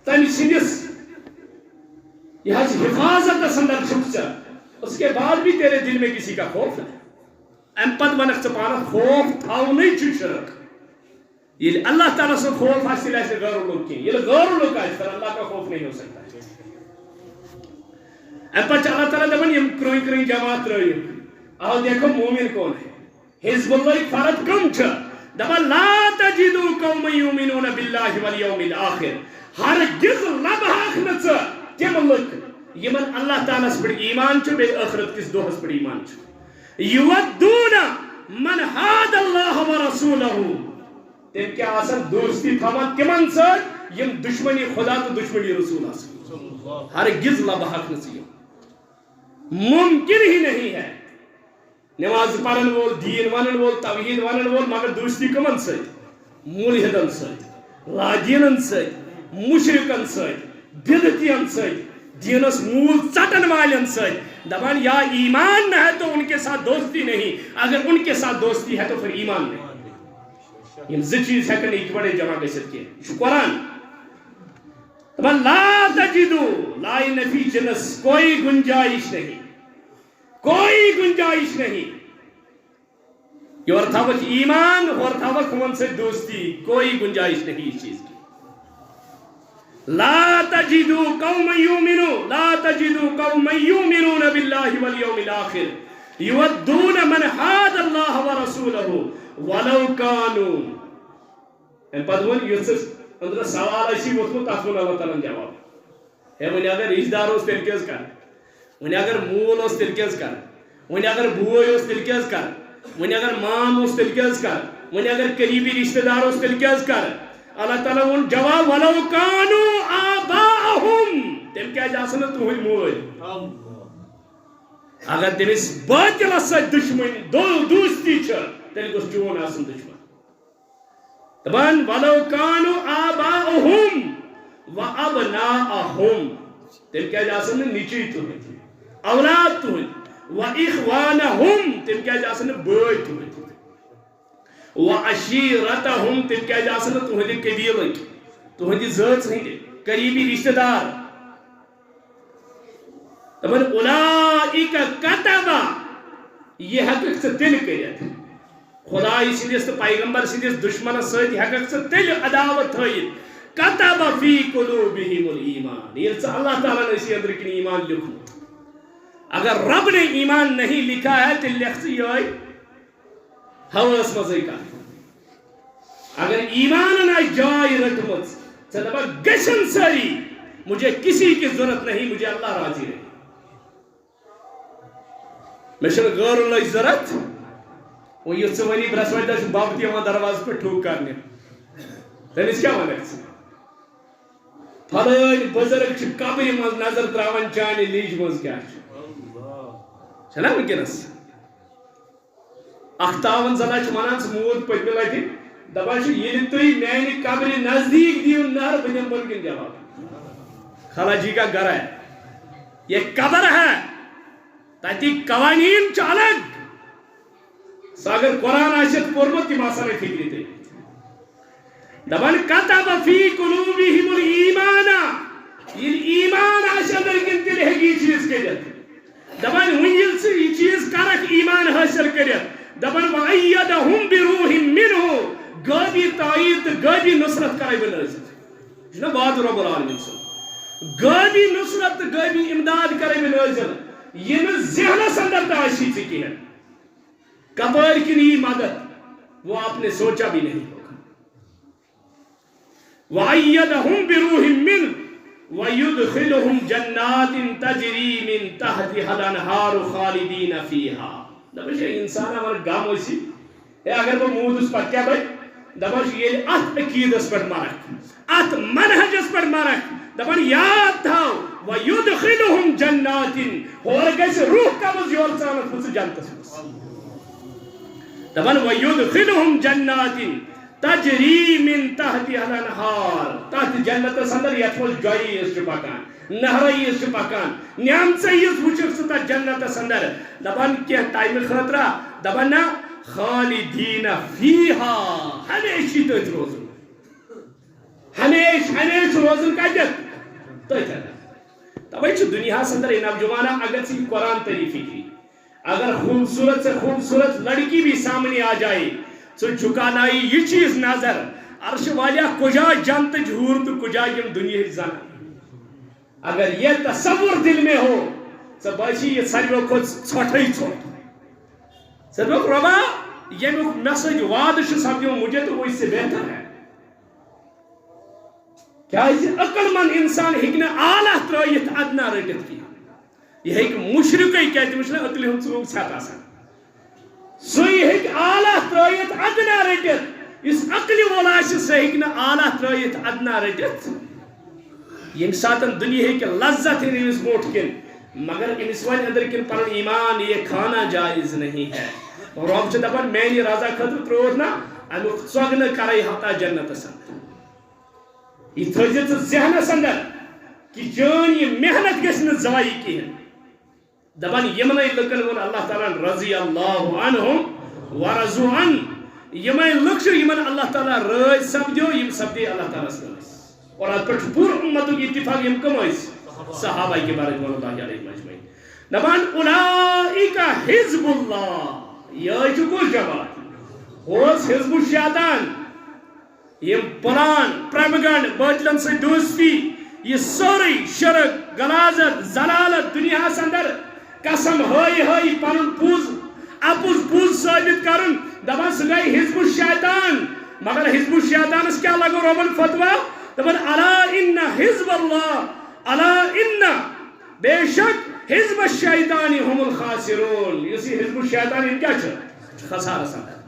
تم سندس یہ حفاظت سندر چھپ اس کے بعد بھی تیرے دل میں کسی کا خوف ہے. ام پت ونک پانا خوف تھاو نہیں چھ شرک یہ اللہ تعالیٰ سے خوف حاصل ہے غیر لوگ کی یہ غیر لوگ ہے پھر اللہ کا خوف نہیں ہو سکتا. ام پت اللہ تعالیٰ دپن یم کروئی جماعت رہی آؤ دیکھو مومن کون ہے حزب اللہ فرد کم چھ دپن لا تجدو قوم یؤمنون باللہ والیوم الاخر ہرگز لبہاک نہ تم لوگ یمن اللہ تعالیٰ پر ایمان چھ بے آخرت کس دوہس پر ایمان چھ یودون من حاد اللہ ورسولہ تم کیا آسان دوستی تھامان تمن ساتھ یم دشمنی خدا تو دشمنی رسول آسان ہرگز لبہاک نہ ممکن ہی نہیں ہے. نماز پڑھن وول دین ونن وول توحید ونن وول مگر دوستی کمن سۭتۍ ملحدن سۭتۍ لادینن سۭتۍ مشرکن سۭتۍ بدعتین سۭتۍ دینس مول ژٹن والن سۭتۍ دپان یا ایمان نہ ہے تو ان کے ساتھ دوستی نہیں اگر ان کے ساتھ دوستی ہے تو پھر ایمان نہیں. یم زٕ چیز ہیکن ایک بڑے جمع گژھِتھ کینٛہہ یہ قرآن دپان لا تجدو لا نفی جنس کوئی گنجائش نہیں کوئی گنجائش نہیں یور تھاوک ایمان اور تھاوک من سے دوستی کوئی گنجائش نہیں اس چیز کی. لا تجدو قوم یؤمنون لا تجدو قوم یؤمنون باللہ والیوم الاخر یودون من حاد اللہ ورسولہ ولو کانوا ان پدون یس اندر سوال اسی ووتمت تتھ وون اللہ تعالیٰ جواب ہے ون اگر رشتہ دار اس تیل کیاز کر ون اگر مول اس تیل کیاز کر ون اگر بوے اس تیل کیاز کر ون اگر مام اس تیل کیاز کر ون اگر قریبی رشتہ دار اس تیل کیاز کر اللہ تعالیٰ ون جواب ولو کانوا آباءہم تم کیا جاسن تہنٛدۍ مول اگر تمس باطل سۭتۍ دشمنی دوستی چھ تیٚلہِ گوٚژھ چون آسن دشمن دپان ولو کانوا آباءہم وابناءہم تم کیا جاسن نچی تہنٛدۍ اولاد تہنٛدۍ واخوانہم تم کیا جاسن بٲے تہنٛدۍ وعشیرتہم تم کیا جاسن تہنٛدِ قبیلٕکۍ تہنٛدِ ذٲژ ہٕنٛدۍ قریبی رشتہ دار دپان اولئک کتب یہ ہیککھ ژٕ تیٚلہِ کٔرِتھ خدای سندس تو پیغمبر سندس دشمنس ست ہیککھ ژٕ تیٚلہِ عداوت تھٲیِتھ کتب فی قلوبہم الایمان ییٚلہِ ژٕ اللہ تعالیٰ نے اندر کن ایمان لکھمت اگر رب نے ایمان نہیں لکھا ہے تیٚلہِ لیکھ ژٕ یہے ہوس مزے کتھ اگر ایمان آسہِ جاے رٹمٕژ ژٕ دپکھ گژھن سٲری مجھے کسی کی ضرورت نہیں مجھے اللہ راضی رہے مےٚ چھنہٕ غٲر اللہ ضرورت وہ یُتھ ژٕ وَنی برٛٮ۪سوارِ دۄہ چھُ بب تہِ یِوان دروازٕ پٮ۪ٹھ ٹھوٗک کرنہِ تٔمِس کیٛاہ وَنکھ ژٕ فلٲنۍ بُزرگ چھِ قبرِ منٛز نظر ترٛاوان چانہِ لیجہِ منٛز کیٛاہ چھُ چھنا وٕنکیٚنس اکھ تاون زنا چھُ وَنان ژٕ موٗد پٔتمہِ لٹہِ دپان چھُ ییٚلہِ تُہۍ میانہِ قبرِ نزدیٖک دِیِو نہر بہٕ دِمہٕ بۄنکِنۍ جواب خلا جی کا گھر ہے یہ قبر ہے تاتی قوانین چھ الگ اگر قرآن آسیت پورمت تم آسان فکری تے دپان کتب فی قلوبہم الایمان یہ ایمان آسہِ اندر کن تیٚلہِ ہیٚکہِ یہِ چیٖز کٔرِتھ دپان وۄنۍ ییٚلہِ ژٕ یہِ چیٖز کرکھ ایمان حٲصِل کٔرِتھ دپان وَأَيَّدَهُم بِرُوحٍ مِّنْهُ غٲبی تایید تہٕ غٲبی نصرت کرے بہٕ نٲزِل یہ چھُنہ وعدٕ رب العالمین سُنٛد غٲبی نصرت تہٕ غٲبی امداد کرے بہٕ نٲزِل یہ نہ ذہنس اندر تو آسی ژےٚ کِہیٖنۍ کپٲرۍ کِنۍ یی مدد وہ آپ نے سوچا بھی نہیں ہوگا وَأَيَّدَهُم بِرُوحٍ مِّنْهُ وَيُدْخِلُهُم جَنَّاتٍ تَجْرِي مِن تَحْتِهَا الْأَنْهَارُ خَالِدِينَ فِيهَا دپان چھِ انسان اگر غم ٲسی ہے اگر بہٕ موٗدُس پتہٕ کیٛاہ بنہِ دپان چھِ ییٚلہِ اتھ عقیٖدس پٮ۪ٹھ مرکھ اتھ منہجس پٮ۪ٹھ مرکھ دپان یاد تھاو وَيُدْخِلُهُم جَنَّاتٍ ہور گژھِ روح قبض یور ژانکھ ژٕ جنتس منٛز دپان وَيُدْخِلُهُم جَنَّاتٍ تَجْرِي مِن تَحْتِهَا الْأَنْهَارُ تَتھ جنتس اندر یتھ منٛز جۄیہِ یِژھ چھِ پکان نہرٕ یِژھ چھِ پکان نعمژٕ یِژھ وٕچھکھ ژٕ تتھ جنتس اندر دپان کینٛہہ ٹایمہِ خٲطرٕ دپان نہ خالدین فیہا ہمیشہِ تٔتھۍ روزُن ہمیشہِ روزُن کتٮ۪تھ تٔتھۍ اندر توے چھُ دُنیاہس اندر نوجوانہ اگر ژٕ یہِ قرآن تٔری فکری اگر خوبصورت سے خوبصورت لڑکی بھی سامنے آ جائے تو جھکا لائی یہ چیز نظر عرش والیہ کجا جنت جھور تو کجا یم دنیا زن اگر یہ تصور دل میں ہو تو بچی یہ ساروی کو ژھوٹے ژھوٹ سب ربا یہ میسج وعد سمجھو مجھے تو وہ اس سے بہتر ہے کیا عقل مند انسان ہیکہ آلہ ترٲیِتھ ادنا رٹت کی یہ ایک مشرقی کیا تمس عقل ہند ثروت چھت آسان سُہ ہیکہ آلہ ترٲیِتھ ادنا رٹت اس عقل وول آسہِ سُہ ہیکہ آلہ ترٲیِتھ ادنا رٹت ییٚمہِ ساتہٕ دنیا ہیکہ لذت ہے امس برونٛٹھ کن مگر امس ون اندر کن پنُن ایمان یہ کھانا جائز نہیں ہے رب چھُ دپان میانہِ رضا خٲطرٕ ترٛووُتھ نا امیُک ژۄگنہٕ کرے ہتا جنتس اندر یہ تھٲیزِ ژٕ ذہنس اندر کہ چٲنۍ یہ محنت گژھِ نہٕ ضایع کِہیٖنۍ دپان یمنے لُکن ووٚن اللہ تعالیٰ رضی اللہ عنہم ورضوا عن یمے لُکھ چھِ یمن اللہ تعالیٰ رٲضۍ سپدیو یم سپدے اللہ تعالیٰ ہس رٲضۍ اور اتھ پٮ۪ٹھ چھُ پوٗرٕ اُمتُک اتفاق یم کم ٲسۍ صحابہ کرام رضوان اللہ علیہم اجمعین دپان اولئک حزب اللہ یہ چھُ کُس جماعت اوس حزب الشیطان یم پلان پروپیگنڈ باطلن سۭتۍ دوستی یہ سورُے شرک غلاظت ضلالت دنیاہس اندر قسم ہٲیہِ پنُن پوٚز اپُز پوٚز ثٲبت کرُن دپان سُہ گٔے حزب الشیطان مگر حزب الشیطانس کیا لگو ربن فتوہ دبن الا ان حزب اللہ الا ان بے شک حزب الشیطان هم الخاسرون یہ حزب الشیطان ان کیا چھ خسارہ سند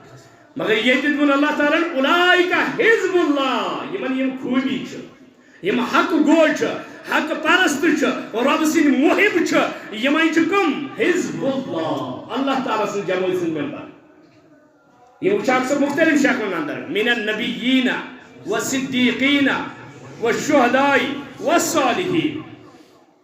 مگر یہ دون اللہ تعالی اولئک حزب اللہ یمن یم خوبی چھ یم حق گو چھ حق پرست چھ رب سن محب چھ یمن چھ کم حزب اللہ اللہ تعالی سن جمع سن ممبر یہ وچھاک سے مختلف شکلن اندر من النبیین والصدیقین والشہداء والصالحین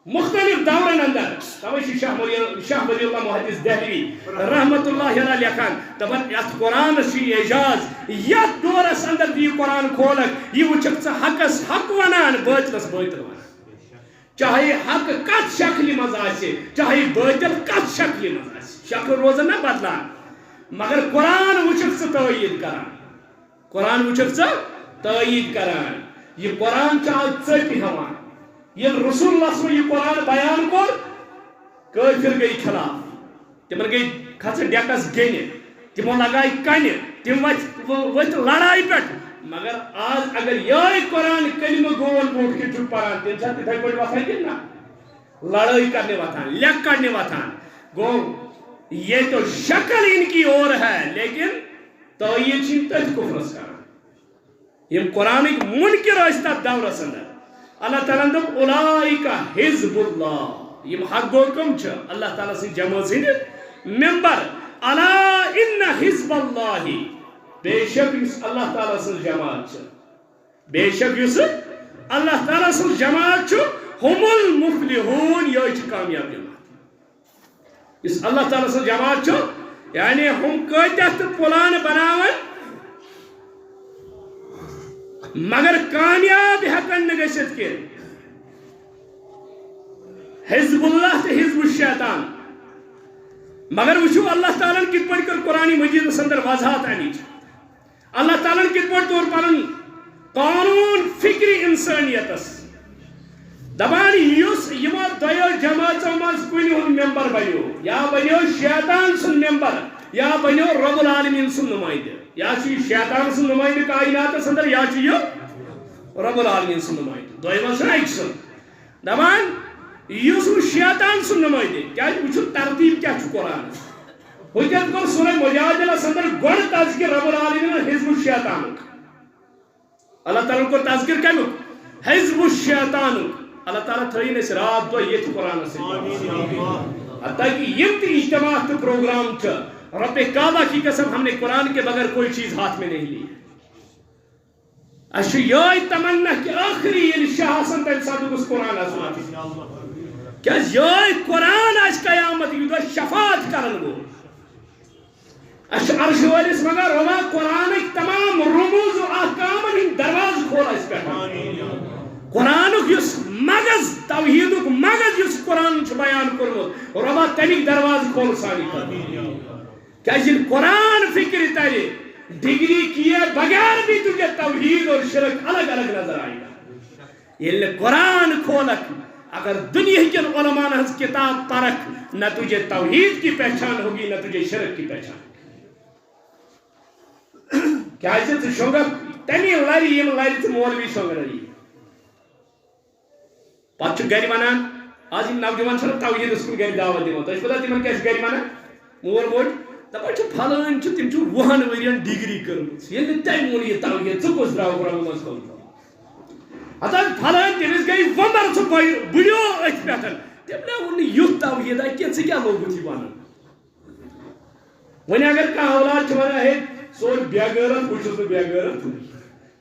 مختلف دورن اندر توشی شاہ ولی اللہ محدث دہلوی رحمت اللہ علیہ لکھان دبن یت قرآن سی اعجاز یت دورس اندر دی قرآن کھولک یہ وچھک سے حقس حق ونان باطلس باطل ونان چاہے حق کت شکل مز آسے چاہے باطل کت شکل مز آسے شکل روزن نہ بدلان مگر قرآن وچھک سے تائید کران قرآن وچھک سے تائید کران یہ قرآن چاہے ژٹی ہمان یہ رسول اللہ صلی اللہ علیہ وسلم یہ قرآن بیان کر کافر گئی خلاف تمن گئی کھس ڈیکس گن تمو لگائی کن تم وت لڑائی پہ مگر آج اگر یہ قرآن کلمہ گول بوٹ کے چھ پران تم سات تھے کوئی وتھان کہ نہ لڑائی کرنے وتھان لیک کرنے وتھان گو یہ تو شکل ان کی اور ہے لیکن تائید چھ تت کفرس کران یم قرآن منکر اس تک دور اندر اللہ تعالیٰ دب اولئک حزب اللہ یم حق گو کم چھ اللہ تعالیٰ سے جمع سن ممبر الا ان حزب اللہ بے شک اس اللہ تعالیٰ سے جماعت چھ بے شک اس اللہ تعالیٰ سے جماعت چھ هم المفلحون یہ چھ کامیاب جماعت اس اللہ تعالیٰ سے جماعت چھ یعنی ہم کتت پلان بناون مگر کامیاب ہکن نگشت کے حزب اللہ تے حزب الشیطان مگر وچھو اللہ تعالیٰ کت پڑھ کر قرآن مجید سندر وضاحت آنی اللہ تعالیٰ کت پڑھ طور پر قانون فکری انسانیت دبان یس یما دویو جماعت مز کن ممبر بنو یا بنو شیطان سن ممبر یا بنو رب العالمین سن نمائندہ یا چھ شیطان سن نمائندہ کائنات اندر یا چھ رب العالمین سن نمائندہ دویو سن ایک سن دبان یس شیطان سن نمائندہ کیا وچھو ترتیب کیا چھ قرآن حجت کو سورہ مجادلہ اندر گۄڈٕ تذکر رب العالمین حزب الشیطان اللہ تعالیٰ کو تذکر کمیک حزب الشیطان اللہ تعالیٰ تھین اس رات دو یہ قرآن سے حتیٰ کہ یہ تی اجتماع تو پروگرام تھا رب کعبہ کی قسم ہم نے قرآن کے بغیر کوئی چیز ہاتھ میں نہیں لی اشو یہ تمنا کہ آخری یہ شاہ حسن تیل صادق اس قرآن آسنا کیا یہ قرآن آج قیامت یہ دو شفاعت کرن گو عرش والیس مگر روا قرآن تمام رموز و احکام ان دروازہ کھولا اس پہ قرآن یس مغز توحید مغز یس قرآن بیان کرمت ربا تمیک دروازہ کھول سانی کیا جن قرآن فکر ترے ڈگری کیے بغیر بھی تجھے توحید اور شرک الگ الگ نظر آئے گا یہ قرآن کھولک اگر دنیا کے علماء نے کتاب پرکھ نہ تجھے توحید کی پہچان ہوگی نہ تجھے شرک کی پہچان کیا تو شوگر تمی لری یم لری تو مولوی شوگر رہی پتہ گھر ونان آج یم نوجوان چھ توحید اس کو گھر دعوت دِوان تہ پتہ تمن کیا گھر ونان مول موج دپان چھ پھلان چھ تم چھ وہن ورین ڈگری کرمت یہ تم ون یہ توحید ژٕ کس درا قرآن مز کم ہتا پھلان تمس گئی وندر چھ بڑیو اتھ پتن تم ون یوت توحید کہ ژٕ کیا لوگت یہ ونان ون اگر کانٛہہ اولاد چھ ونان ہے سور بیغیرت بچ بیغیرت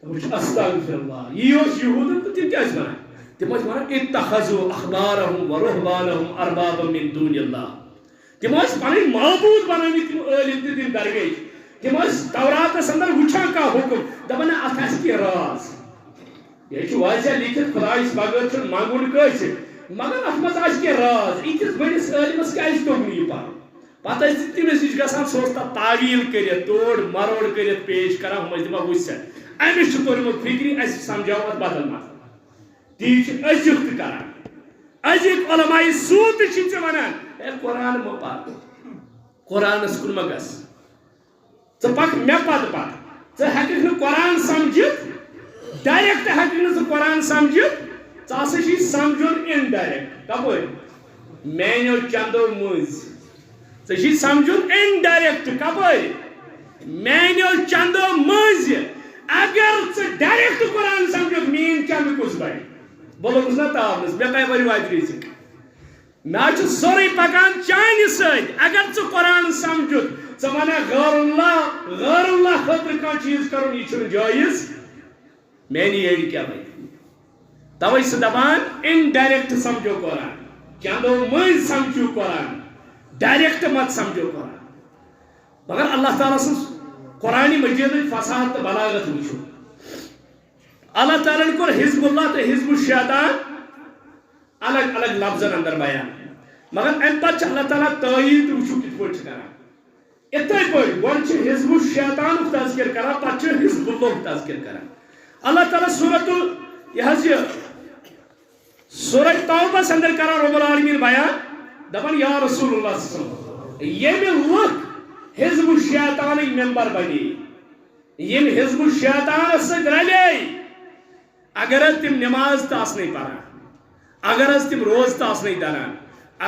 بچ استغفر اللہ یہ یہود تم کیا ونان تم ونان اتخذوا احبارهم ورهبانهم اربابا من دون اللہ تم پن معبود بنامت عالم تم درگیش تم تورات اندر وچھان کا حکم دپان ات کی راز یہ واضح لکھت خدائس بغیر منگن کس مگر ات مز کی راز اتس بڑس عالمس کیازِ توٚگ نہٕ یہ پرن پتہ تمس نش گژھان سہ تعویل کٔرِتھ توڑ مروڑ کٔرِتھ پیش کران ہم دپان وٕچھ سا أمِس چھُ توٚرمُت فکری اَسہِ سمجھاو اتھ بدل مطلب تی چھِ أزیُک تہِ کران أزِکۍ علماء سوٗ تہِ چھِ ژےٚ ونان ہے قرآن مہ پر قرآنس کُن مہ گژھ ژٕ پک مےٚ پتہٕ پک ہیکھ نہ قرآن سمجھت ڈائریکٹ ہیکھ نہ قرآن سمجھت ژٕ سمجھن انڈائریکٹ کپٲرۍ میانیو چندو مٔنٛزۍ ژٕ سمجھن انڈائریکٹ کپٲرۍ میانیو چندو مٔنٛزۍ اگر ژٕ ڈائریکٹ قرآن سمجھک میٲنۍ چند کُس بڑِ بہٕ لوٚگُس نا تاونس مےٚ کَمہِ ؤرۍ واتہِ رِزِق مےٚ چھُ سورُے پکان چانہِ سۭتۍ اگر ژٕ قرآن سمجھک ژٕ وَنکھ غیر اللہ خٲطرٕ کانٛہہ چیٖز کرُن یہِ چھُنہٕ جٲیز میانہِ یٔڈ کیٛاہ بنہِ توے چھُ دپان انڈائریکٹ سمجھو قرآن چندو مٔنٛزۍ سمجھو قرآن ڈائریکٹ مت سمجھو قرآن مگر اللہ تعالیٰ سٕنٛز قرآن مجیدٕچ فصاحت تہٕ بلاغت وٕچھو اللہ تعالیٰ نے کوٚر حزب اللہ تہٕ حزب الشیطان الگ الگ لفظن اندر بیان مگر امہِ پتہٕ چھُ اللہ تعالیٰ تٲیید تہِ وٕچھو کِتھ پٲٹھۍ چھُ کران اِتھے پٲٹھۍ گۄڈٕ چھُ حزب الشیطانُک تذکر کران پتہٕ چھُ حزب اللہُک تذکر کران اللہ تعالیٰ سورہ توبس اندر کران رب العالمین بیان دپان یا رسول اللہ صلی اللہ علیہ وسلم ییٚمہِ لُکھ حزب الشیطانٕکۍ ممبر بنے یم حزب الشیطانس سۭتۍ رلے اگر حظ تم نماز تہِ آسنے پران اگر حظ تم روز تہِ آسنے دران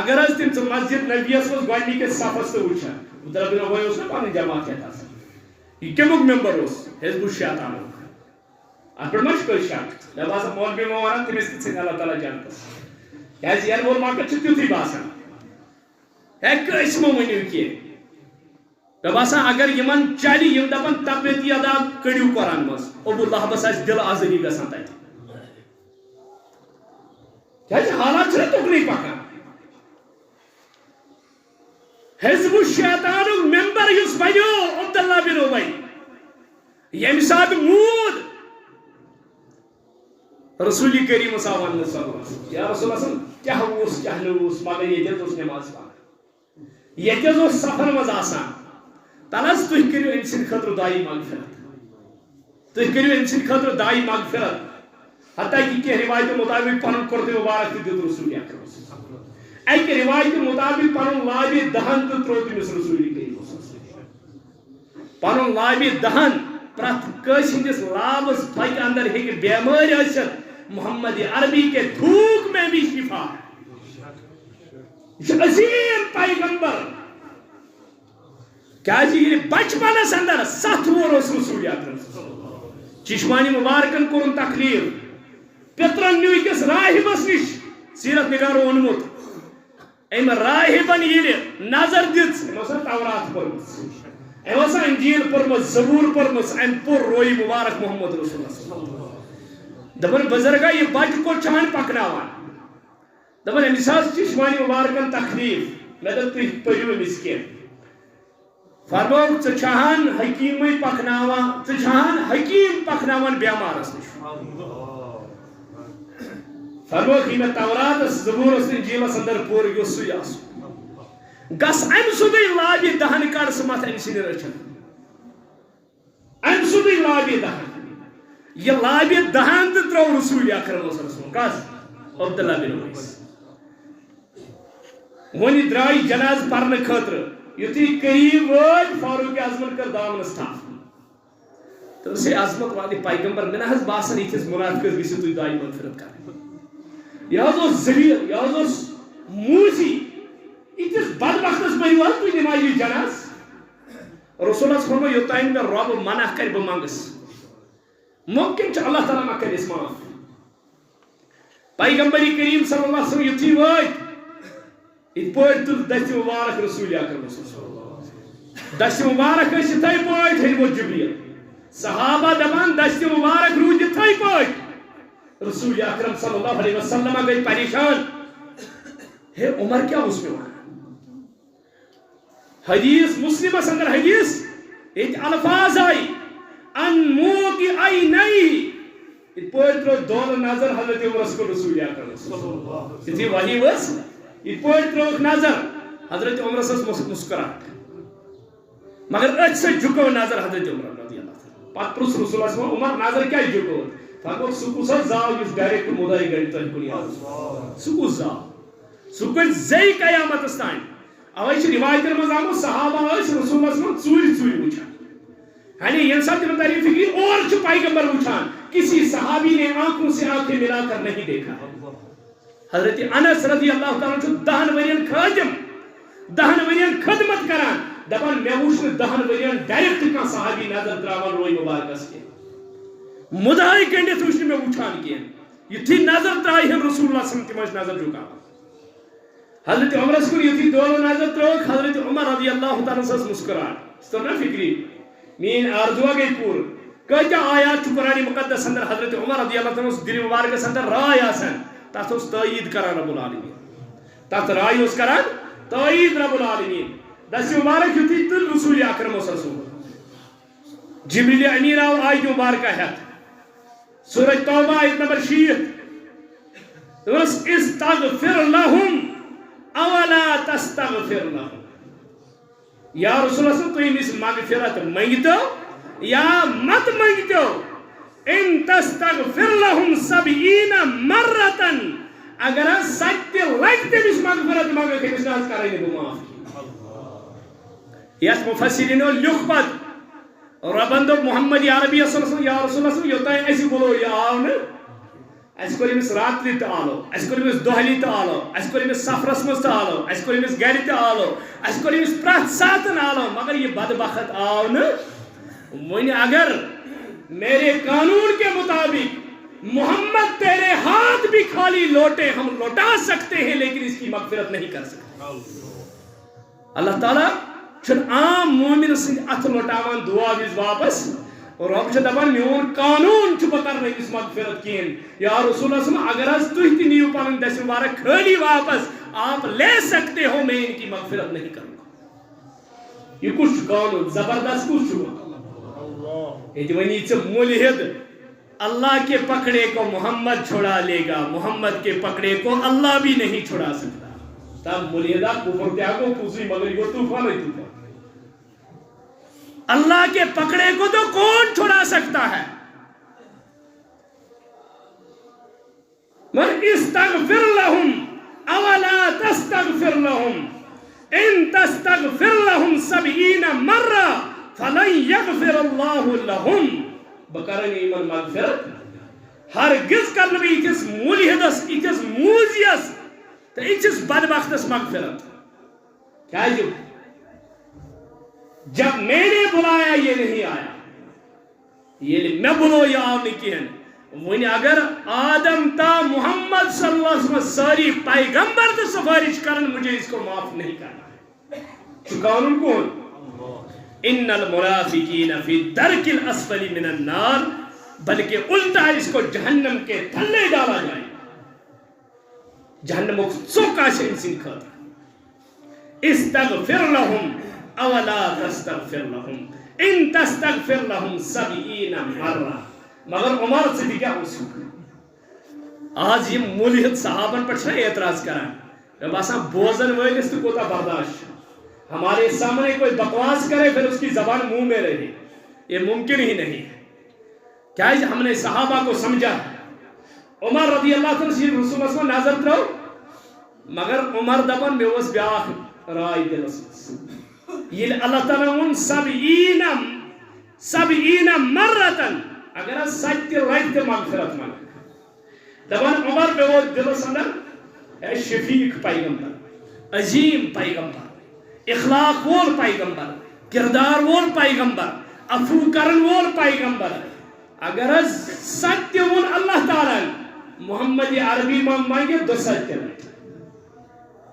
اگر حظ تم ژٕ مسجد نبیس منٛز گۄڈنِکِس صفس تہِ وٕچھان دپان وۄنۍ اوس نا پنٕنۍ جماعت ہٮ۪تھ آسان یہِ کمیُک ممبر اوس حزب الشیطانُک اتھ پٮ۪ٹھ ما چھُ کٲنٛسہِ شک مےٚ باسان مولوی ما ونان تٔمِس تہِ ژھٕنہِ اللہ تعالیٰ جنتس کیٛازِ یَنہٕ وول وقت چھُ تیُتھُے باسان ہے کٲنٛسہِ مہ ؤنِو کینٛہہ مےٚ باسان اگر یِمن چلہِ یِم دپان تبعیتی ادا کٔڑِو قرآن منٛز ابو لہبس آسہِ دِل آزٲری گژھان تتہِ کیٛازِ حالات چھِنہ تُکنُے پکان حزب الشیطانُک ممبر یُس بنیو عبداللہ بن ابی ییٚمہِ ساتہٕ موٗد رسول کریم صلی اللہ علیہ وسلم یا رسول اللہ کیا اوس کیا نہٕ اوس مگر ییٚتہِ حظ اوس نماز پران ییٚتہِ حظ اوس سفرن منٛز آسان تل حظ تُہۍ کٔرِو أمۍ سٕنٛدِ خٲطرٕ دعایہِ مغفرت تُہۍ کٔرِو أمۍ سٕنٛدِ خٲطرٕ دعایہِ مغفرت حتیٰ کہ کینٛہہ رِوایتو مطابق پنُن کُرتہٕ مُبارک تہِ دیُت رسول اکرم اکہِ رِوایتہِ مطابق پنُن لابہِ دہن تہِ ترٛوو تٔمِس رسول کریم پنُن لابہِ دہن پرٛٮ۪تھ کٲنٛسہِ ہٕنٛدِس لابس پھکہِ اندر ہیٚکہِ بٮ۪مٲرۍ ٲسِتھ محمد عربی کے تھوک میں بھی شفا یہ عظیم پیغمبر کیا جی یہ بچپنس اندر 7 وُہُر اوس رسول اکرم چشمانی مبارکن کورُن تکلیف پترن نیو أکِس راہبس نش سیرت نگارو اونمُت أمۍ راہبن ییٚلہِ نظر دِژ أمۍ اوس تورات پٔرمٕژ أمۍ اوس انجیل پٔرمٕژ زبور پٔرمٕژ أمۍ پوٚر رویہِ مبارک محمد رسول اللہ دپان بزرگا یہ بچہ کو چھان پکناوان دپان أمِس حظ چشمانی مبارکن تکلیف مےٚ دوٚپ تُہۍ پٔرِو أمِس کینٛہہ فرموو ژٕ چھہان حکیٖمٕے پکناوان ژٕ چھہان حکیٖم پکناوان بیمارس نش فرمووُکھ یہِ مےٚ توراتس زبورس انجیلس اندر پوٚر یہِ اوس سُے آسُن گژھ امہِ سیوٚدُے لابہِ دہن کڑ ژٕ متھ أمۍ سٕنٛدِ رٔچھن امہِ سیوٚدُے لابہِ دہن یہ لابہِ دہن تہِ ترٛوو رسول اکرم کس عبداللہ بن ابی وۄنۍ درٛاے جناز پرنہٕ خٲطرٕ یُتھُے قریٖب وٲتۍ فاروق اعظمن کٔر دامنس تھپھ دوٚپُس ہے عظمت والہِ پیغمبر مےٚ نہ حظ باسان یِتھِس مُنافِقس گٔژھِو تُہۍ دعایہِ مغفرت کرٕنۍ یہِ حظ اوس ذلیٖل یہِ حظ اوس موٗسی یِتھِس بدبختس بٔرِو حظ تُہۍ نمازِ جناز رسولس فرموو یوٚتانۍ مےٚ رۄب منع کرِ بہٕ منٛگس ممکن چھُ اللہ تعالیٰ ما کرٮ۪س معاف پیغمبر کریم صلی اللہ علیہ وسلم یُتھُے وٲتۍ یِتھ پٲٹھۍ تُل دستہِ مُبارک رسول اکرم دستہِ مُبارک ٲسۍ یِتھے پٲٹھۍ ہیٚرِمُت جبریٖل صحابہ دپان دستہِ مُبارک روٗد یِتھے پٲٹھۍ رسول اکرم صلی اللہ علیہ وسلم گٔے پریشان ہے عمر کیٛاہ اوس مےٚ ونان حدیث مسلمس اندر حدیث ییٚتہِ الفاظ آیہِ ان موقع عینیہ یِتھ پٲٹھۍ ترٛوو دۄن نظر حضرت عمرس کُن رسول اکرم یُتھُے وحی ؤژھ یِتھ پٲٹھۍ ترٛووُکھ نظر حضرت عمرس ٲس مسکراہٹ مگر أتھۍ سۭتۍ جُکو نظر حضرت عمر رضی اللہ عنہ پتہٕ پرُژھ رسولس عمر نظر کیٛازِ جُکو فرمووُکھ سُہ کُس حظ زاو یُس ڈایریکٹ مُدعی گژھِ تۄہہِ کُن یاد سُہ کُس زاو سُہ گژھِ زے قیامتس تانۍ اوے چھِ رِوایتن منٛز آمُت صحابہ ٲسۍ رسولس منٛز ژوٗرِ ژوٗرِ وٕچھان یعنی یہ سب تمہیں تعریف کی اور جو پیغمبر وچھان کسی صحابی نے آنکھوں سے آنکھیں ملا کر نہیں دیکھا. حضرت انس رضی اللہ تعالیٰ چھو 10 ورین خادم 10 ورین خدمت کران دپان میں وچھ 10 ورین ڈائریکٹ کا صحابی نظر تراون روئی مبارکس کے مدعی کنڈت وچھ میں وچھان کیا یہ تھی نظر ترائی ہم رسول اللہ صلی اللہ علیہ وسلم نظر جھکا. حضرت عمر اس کو یہ تھی دونوں نظر تراؤ حضرت عمر رضی اللہ تعالیٰ سے مسکران اس طرح فکری مین آرزوہ گئی پور کہتا آیات چو قرآن مقدس اندر حضرت عمر رضی اللہ تعالیٰ اس دل مبارک اندر رائے آسان تاثر اس تائید کران رب العالمین تاثر رائے اس کران تائید رب العالمین دست مبارک ہوتی تل رسول اکرم صلی اللہ علیہ وسلم جبریل امین آو آیت مبارکہ ہے سورہ توبہ آیت نمبر 6 استغفر لهم اولا تستغفر لهم یا رسول اللہ صلی اللہ علیہ وسلم تو یہ مغفرت مانگتو یا مت مانگتو ان تستغفر لهم 70 مرتن اگر 70 لگتے بھی مغفرت مانگے کہ اس ناز کرائی نے معاف کی. یس مفسرینو لکھ پت ربندو محمد عربی صلی اللہ علیہ وسلم یا رسول اللہ صلی اللہ علیہ وسلم یوتا ہے ایسی بولو یا آؤن اس کو لیمس راتلی تا آلو اس کو لیمس دوہلی تا آلو اس کو لیمس سفرس مست آلو اس کو لیمس گھری تا آلو اس کو لیمس پرات ساتن آلو مگر یہ بدبخت آؤن مجھے اگر میرے قانون کے مطابق محمد تیرے ہاتھ بھی خالی لوٹے ہم لوٹا سکتے ہیں لیکن اس کی مغفرت نہیں کر سکتے. اللہ تعالیٰ چھن عام مومن سے ات لوٹاوان دعا ویز واپس اور رب چھے دبان میون قانون چھو بکر نہیں اس مغفرت کین یا رسول اللہ صلی اللہ علیہ وسلم اگر از تو ہی نیو پانن دس مبارک کھلی واپس آپ لے سکتے ہو میں ان کی مغفرت نہیں کروں گا. یہ کچھ قانون زبردست کچھ ہوا یہ ونی سے ملحد اللہ کے پکڑے کو محمد چھوڑا لے گا محمد کے پکڑے کو اللہ بھی نہیں چھوڑا سکتا. تب ملحدہ کفر تیاگو پوزی مگر یہ طوفان ہے طوفان اللہ کے پکڑے کو تو کون چھوڑا سکتا ہے. من استغفر لهم اولا تستغفر لهم ان تستغفر لهم 70 مرہ فلن یغفر اللہ لهم بکرن ایمان مغفرت ہرگز کرنے بھی اتس ملحدس اتس موزیس تو اتس بدبختس مغفرت کیا جو جب میں نے بلایا یہ نہیں آیا یہ میں بلو یا آو نکین ونی اگر آدم تا محمد صلی اللہ علیہ وسلم ساری پیغمبر تو سفارش کرن مجھے اس کو معاف نہیں کرنا. قانون کون ان المنافقین فی درک الاسفل من النار بلکہ الٹا اس کو جہنم کے تھلے ڈالا جائے جہنم کو سوکا سے انسان کھاتا. استغفر لهم اولا تستغفر لهم ان تستغفر لهم 70 مرہ مگر عمر صدیقہ اصول آج یہ ملحد صحابن پر چھنا اعتراض کران جب آسان بوزن ویلس تو کوتا برداشت ہمارے سامنے کوئی بکواس کرے پھر اس کی زبان منہ میں رہے یہ ممکن ہی نہیں ہے. کیا ہم نے صحابہ کو سمجھا عمر رضی اللہ عنہ رسول اللہ صلی اللہ علیہ وسلم نظر تراؤ مگر عمر دبن میں اس بیاخ رائے دلس یہ اللہ تعالیٰ ان 70 مرتن اگر 70 لگتے مغفرت مانگ دبن عمر بے وہ دلس اندر اے شفیق پیغمبر عظیم پیغمبر اخلاق وول پیغمبر کردار وول پیغمبر عفو کرن وول پیغمبر اگر 70 اللہ تعالیٰ محمد عربی مانگے 2 70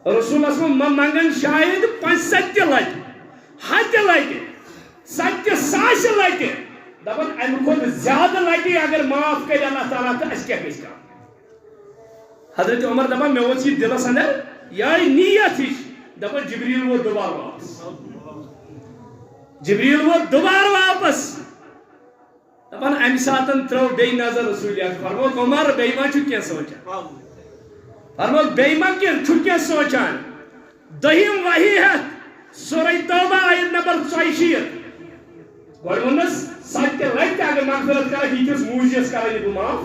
رسول اللہ صلی اللہ علیہ وسلم مانگن شاید 5 لٹ 7 لٹ 7 لٹ دبن ام خود زیادہ لٹی اگر معاف کرے اللہ تعالیٰ تو اس کیا کس کا. حضرت عمر دبن میں وہ چیز دلس اندر یا نیت ہش دبن جبریل وہ دوبار واپس جبریل وہ دوبار واپس دبن ام ساتن ترو بے نظر رسول اللہ فرمو عمر بے ایمان چھو کیا سوچا فرمو بے ایمان چھو کیا سوچان دہیم وحی ہے سورہ توبہ آیت نمبر 64 گوڑمونس 7 لگتے اگر مغفرت کرا ہی کس موجیس کرا یہ معاف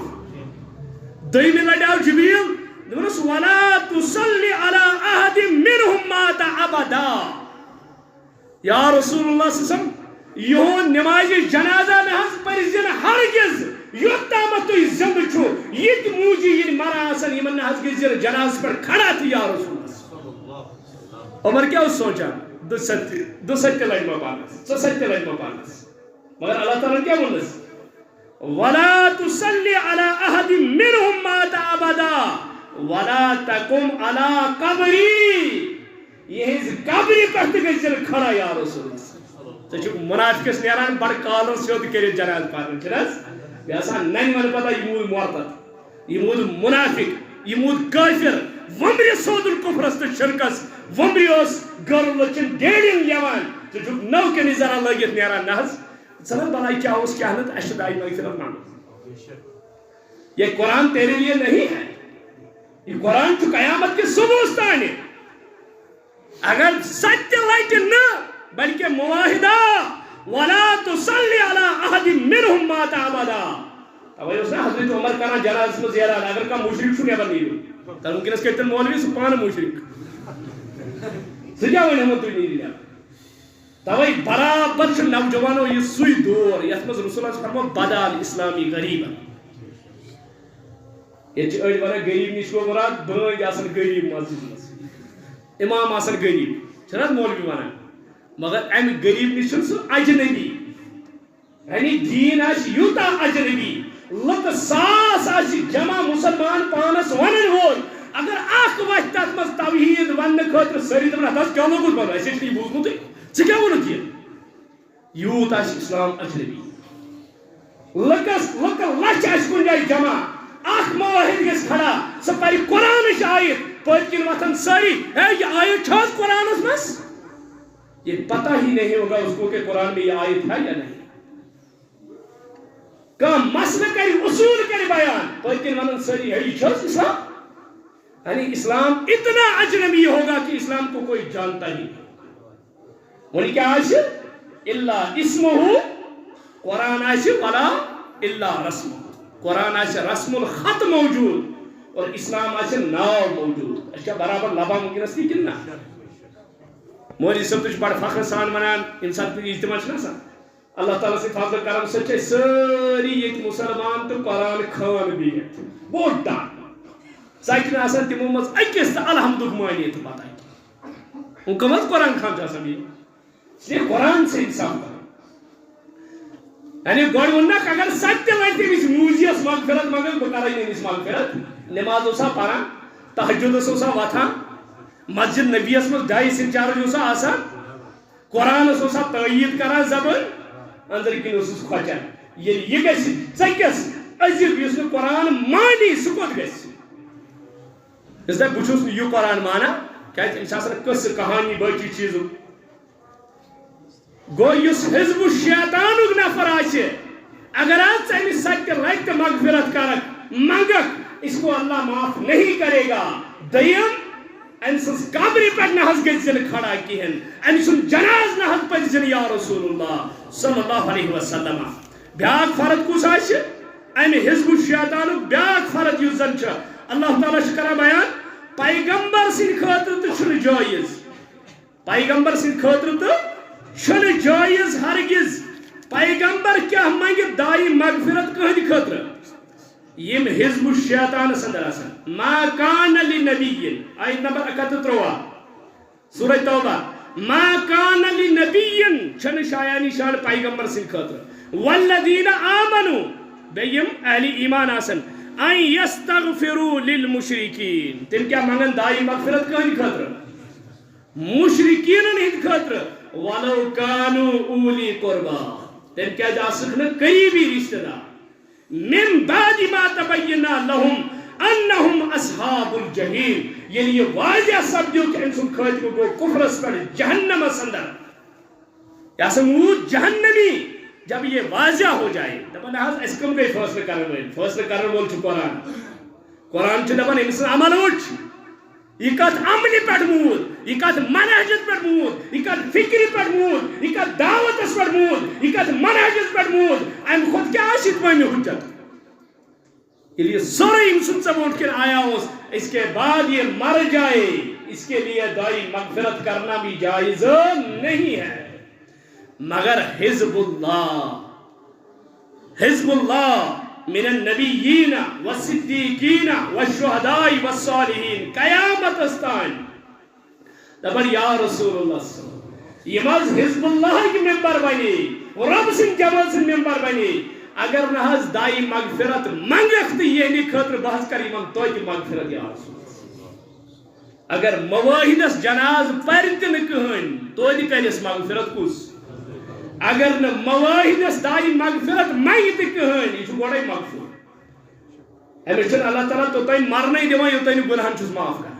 دہیم لڑاؤ جبریل دونس ولا تصلی علی احد منهم مات ابدا یا رسول اللہ صلی اللہ علیہ وسلم یہ نماز جنازہ نہ پرزن ہرگز یوتام تھی زند چھو یہ موجی یہ مرا آسن یہ نہ گزر جناز پر کھڑا تھی یا رسول اللہ عمر کیا اس سوچا دو سچتے لجمہ پانس مگر اللہ تعالیٰ کیا بولنس وَلَا تُسَلِّ عَلَىٰ أَحَدٍ مِّنْهُمْ مَاتَ أَبَدًا وَلَا تَقُمْ عَلَىٰ قَبْرِي یہ قبری پہت گزر کھڑا یا رسول اللہ تو چھو منافقس نیران بڑھ کالن سیود کرے جناز پارن چھنس بیاسا نین من پتا یہ مود معرطت یہ مود منافق یہ مود کافر ومری سود الکفرست شرکس ومری اس گر لچن ڈیڑین لیوان تو چھو نو کے نظرہ لگیت نیران نحس سنت بنائی کیا اس کی حالت اشدائی مغفرت مانگو یہ قرآن تیرے لیے نہیں ہے یہ قرآن تو قیامت کے سبوستان ہے اگر سچ لائٹ نہ بلکہ معاہدہ وَلَا تُصَلِّ عَلَىٰ أَحَدٍ مِّنْهُمْ مَاتَ أَبَدًا اب اس نے حضرت عمر کا جناز میں زیادہ اگر کا مشرک چھو نیبر نہیں دو تر ممکن اس کے اتن مولوی سبحان مشرک سجا ہوئی نمت ہوئی نہیں دیا توائی برابر چھ نوجوانوں یہ سوئی دور یتمز رسول اللہ فرمو بدال اسلامی غریبا یہ چھ اڑ وانا غریب نشو مراد بھائی آسن غریب مسجد امام آسن غریب چھنا مولوی وانا مگر ام غریب نشن سو اجنبی یعنی دین آش یوتا اجنبی لک ساس آش جمع مسلمان پانس ونن ہول اگر آخ وقت تک مز توحید ون خاطر سری دمنا دس کیا لوگوں بنو ایسے چھ بوزنو تے ژٕ کیٛاہ ووٚنُتھ یہِ یوٗت آسہِ اِسلام اجنبی لکس لچھ آسہِ کُنہِ جایہِ جمع اکھ مٲہِر گژھِ کھڑا سۄ پرِ قرآنٕچ آیت پٔتۍ کِنۍ وۄتھن سٲری ہے یہ آیت چھا حظ قرآنس منٛز یہ پتہ ہی نہیں ہوگا اس کو کہ قرآن میں یہ آیت ہے یا نہیں کانٛہہ مسئلہ کری اصول کری بیان پٔتۍ کِنۍ ونن سٲری ہے یہ چھا حظ اسلام یعنی اسلام اتنا اجنبی ہوگا کہ اسلام کو کوئی جانتا ہی نہیں ولی کیا آشی اللہ اسمہو قرآن آشی ولا اللہ رسمہ قرآن آشی رسم الخط موجود اور اسلام آشی ناو موجود اشکا برابر لبا ممکن اس کی کننا مولی سب تجھ بڑھ فخر سان منان انسان پر اجتماع چھنا سا اللہ تعالیٰ سے فضل کرم سچے ساری ایک مسلمان تو قرآن خان بھی ہے بہت ڈان سائکن آسان تیمو مز اکیست الحمدک مانی تو بات آئی ان کا مز قرآن خان جاسا بھی یہ قرآن سے انصاف کرو یعنی گوڑ ونک اگر سچ لائتے بھی موزیس مغفرت مگر بکارا ہی نہیں اس مغفرت نماز اسا پارا تحجد اسا واتھا مسجد نبی اسمس ڈائی سنچار جو اسا آسا قرآن اسا تغیید کرا زبن اندر کن اسس خوچان یہ گیسی سکس عزیز اس نے قرآن مانی سکوت گیسی اس نے بچوس یہ قرآن مانا کیا انسان کس کہانی باقی چیزوں گو یس حزب الشیطانک نفر آچے اگر آج سے امی سچ لگت مغفرت کرک منگک اس کو اللہ معاف نہیں کرے گا دیم انسس قبری پر نحس گزن کھڑا کیہن انسن جناز نحس پر جن یا رسول اللہ صلی اللہ علیہ وسلم بیاک فرد کس آچے امی حزب الشیطانک بیاک فرد یوزن چھا اللہ تعالیٰ شکرہ بیان پیغمبر سن خاطر تو چھن جائز پیغمبر سن خاطر تو چھن جائز ہرگز پیغمبر کیا منگ دائی مغفرت کہنی خاطر یم حزب الشیطان سندر آسان ما کان لنبی آیت نمبر 31 سورہ توبہ ما کان لنبی چھن شایانی شان پیغمبر سن خاطر والذین آمنوا بیم اہلی ایمان آسان ان یستغفروا للمشرکین تم کیا منگن دائی مغفرت کہنی خاطر مشرکین ہند خاطر وَلَوْ كَانُوا أُولِي قُرْبَى تم کیا جا سکنا قریبی رشتہ دار من بعد ما تبینا لهم انہم اصحاب الجحیم یعنی یہ واضح سب جو کہ انسان خواہد کو گو کفرس پر جہنم سندر یا سمود جہنمی جب یہ واضح ہو جائے دبن آج اس کم گئی فیصلہ کرنے بول چھو قرآن چھو دبن انسان عمل اٹھ یہ کت عملی پر مود یہ کت منہجت پر مود یہ کت فکری پر مود یہ کت دعوت اس پر مود یہ کت منہجت پر مود ایم خود کیا آشت میں حجت یہ لیے سورہ انسان سے اٹھ کر آیا اس کے بعد یہ مر جائے اس کے لیے دائی مغفرت کرنا بھی جائز نہیں ہے مگر حزب اللہ من النبیین والصدیقین والشہداء والصالحین قیامت استان دبر یا رسول اللہ صلی اللہ علیہ وسلم یہ مز حزب اللہ کی ممبر بنی رب سن جمال سن ممبر بنی اگر نہ دائی مغفرت منگت یہ خطر بحث کر ایمان تو مغفرت یا رسول اگر مواہدس جناز پرت نکہن تو کرس مغفرت کس اگر نہ مواہدس دائی مغفرت منگت کہن یہ گوڑے مغفور امیش اللہ تعالیٰ تو تین مرنے دیوان یو تین گناہن چھس معاف کرنا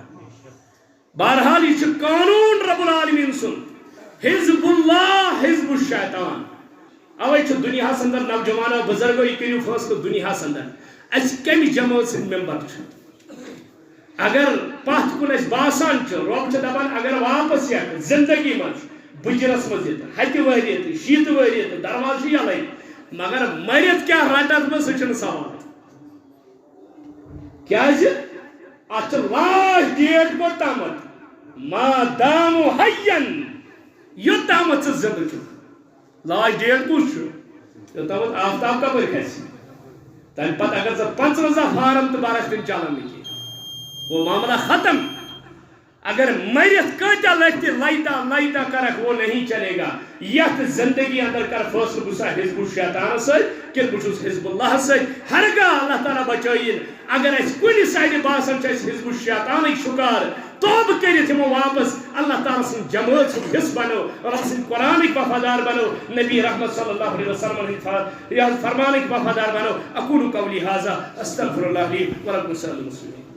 بہرحال یہ قانون رب العالمین سن حزب اللہ حزب الشیطان اوے دنیا اندر نوجوانوں بزرگوں یہ کرو فیصلہ دنیا اندر اس کم جماعت سن ممبر اگر پتھ کن اس باسان رب دپان اگر واپس یک زندگی مز بجرس مز ہتہ وریت شیت وریت درواز یلے مگر مرت کیا رٹت مز سہ سوال کیا ات لاش ڈیٹ کوتامت ما دام حین یوتامت زندہ چھ لاش ڈیٹ کس یوتامت آفتاب کپر کھس تمہ پتہ اگر ژٕ 55 فارم تو بارش تم چلان نکل وہ معاملہ ختم اگر مرت کتیا لٹہ لائتا کرک وہ نہیں چلے گا یت زندگی اندر کر فیصلہ بسا حزب الشیطان ست کہ بس حزب اللہ ست ہرگاہ اللہ تعالیٰ بچائین اگر اس کن سائڈ باسان حزب الشیطان شکار توب کرت ہمو واپس اللہ تعالیٰ سن جماعت سن حص بنو رب سن قرآن وفادار بنو نبی رحمت صلی اللہ علیہ وسلم فرمان وفادار بنو اقول قولی ھذا استغفر اللہ لی ولکم سائر المسلمین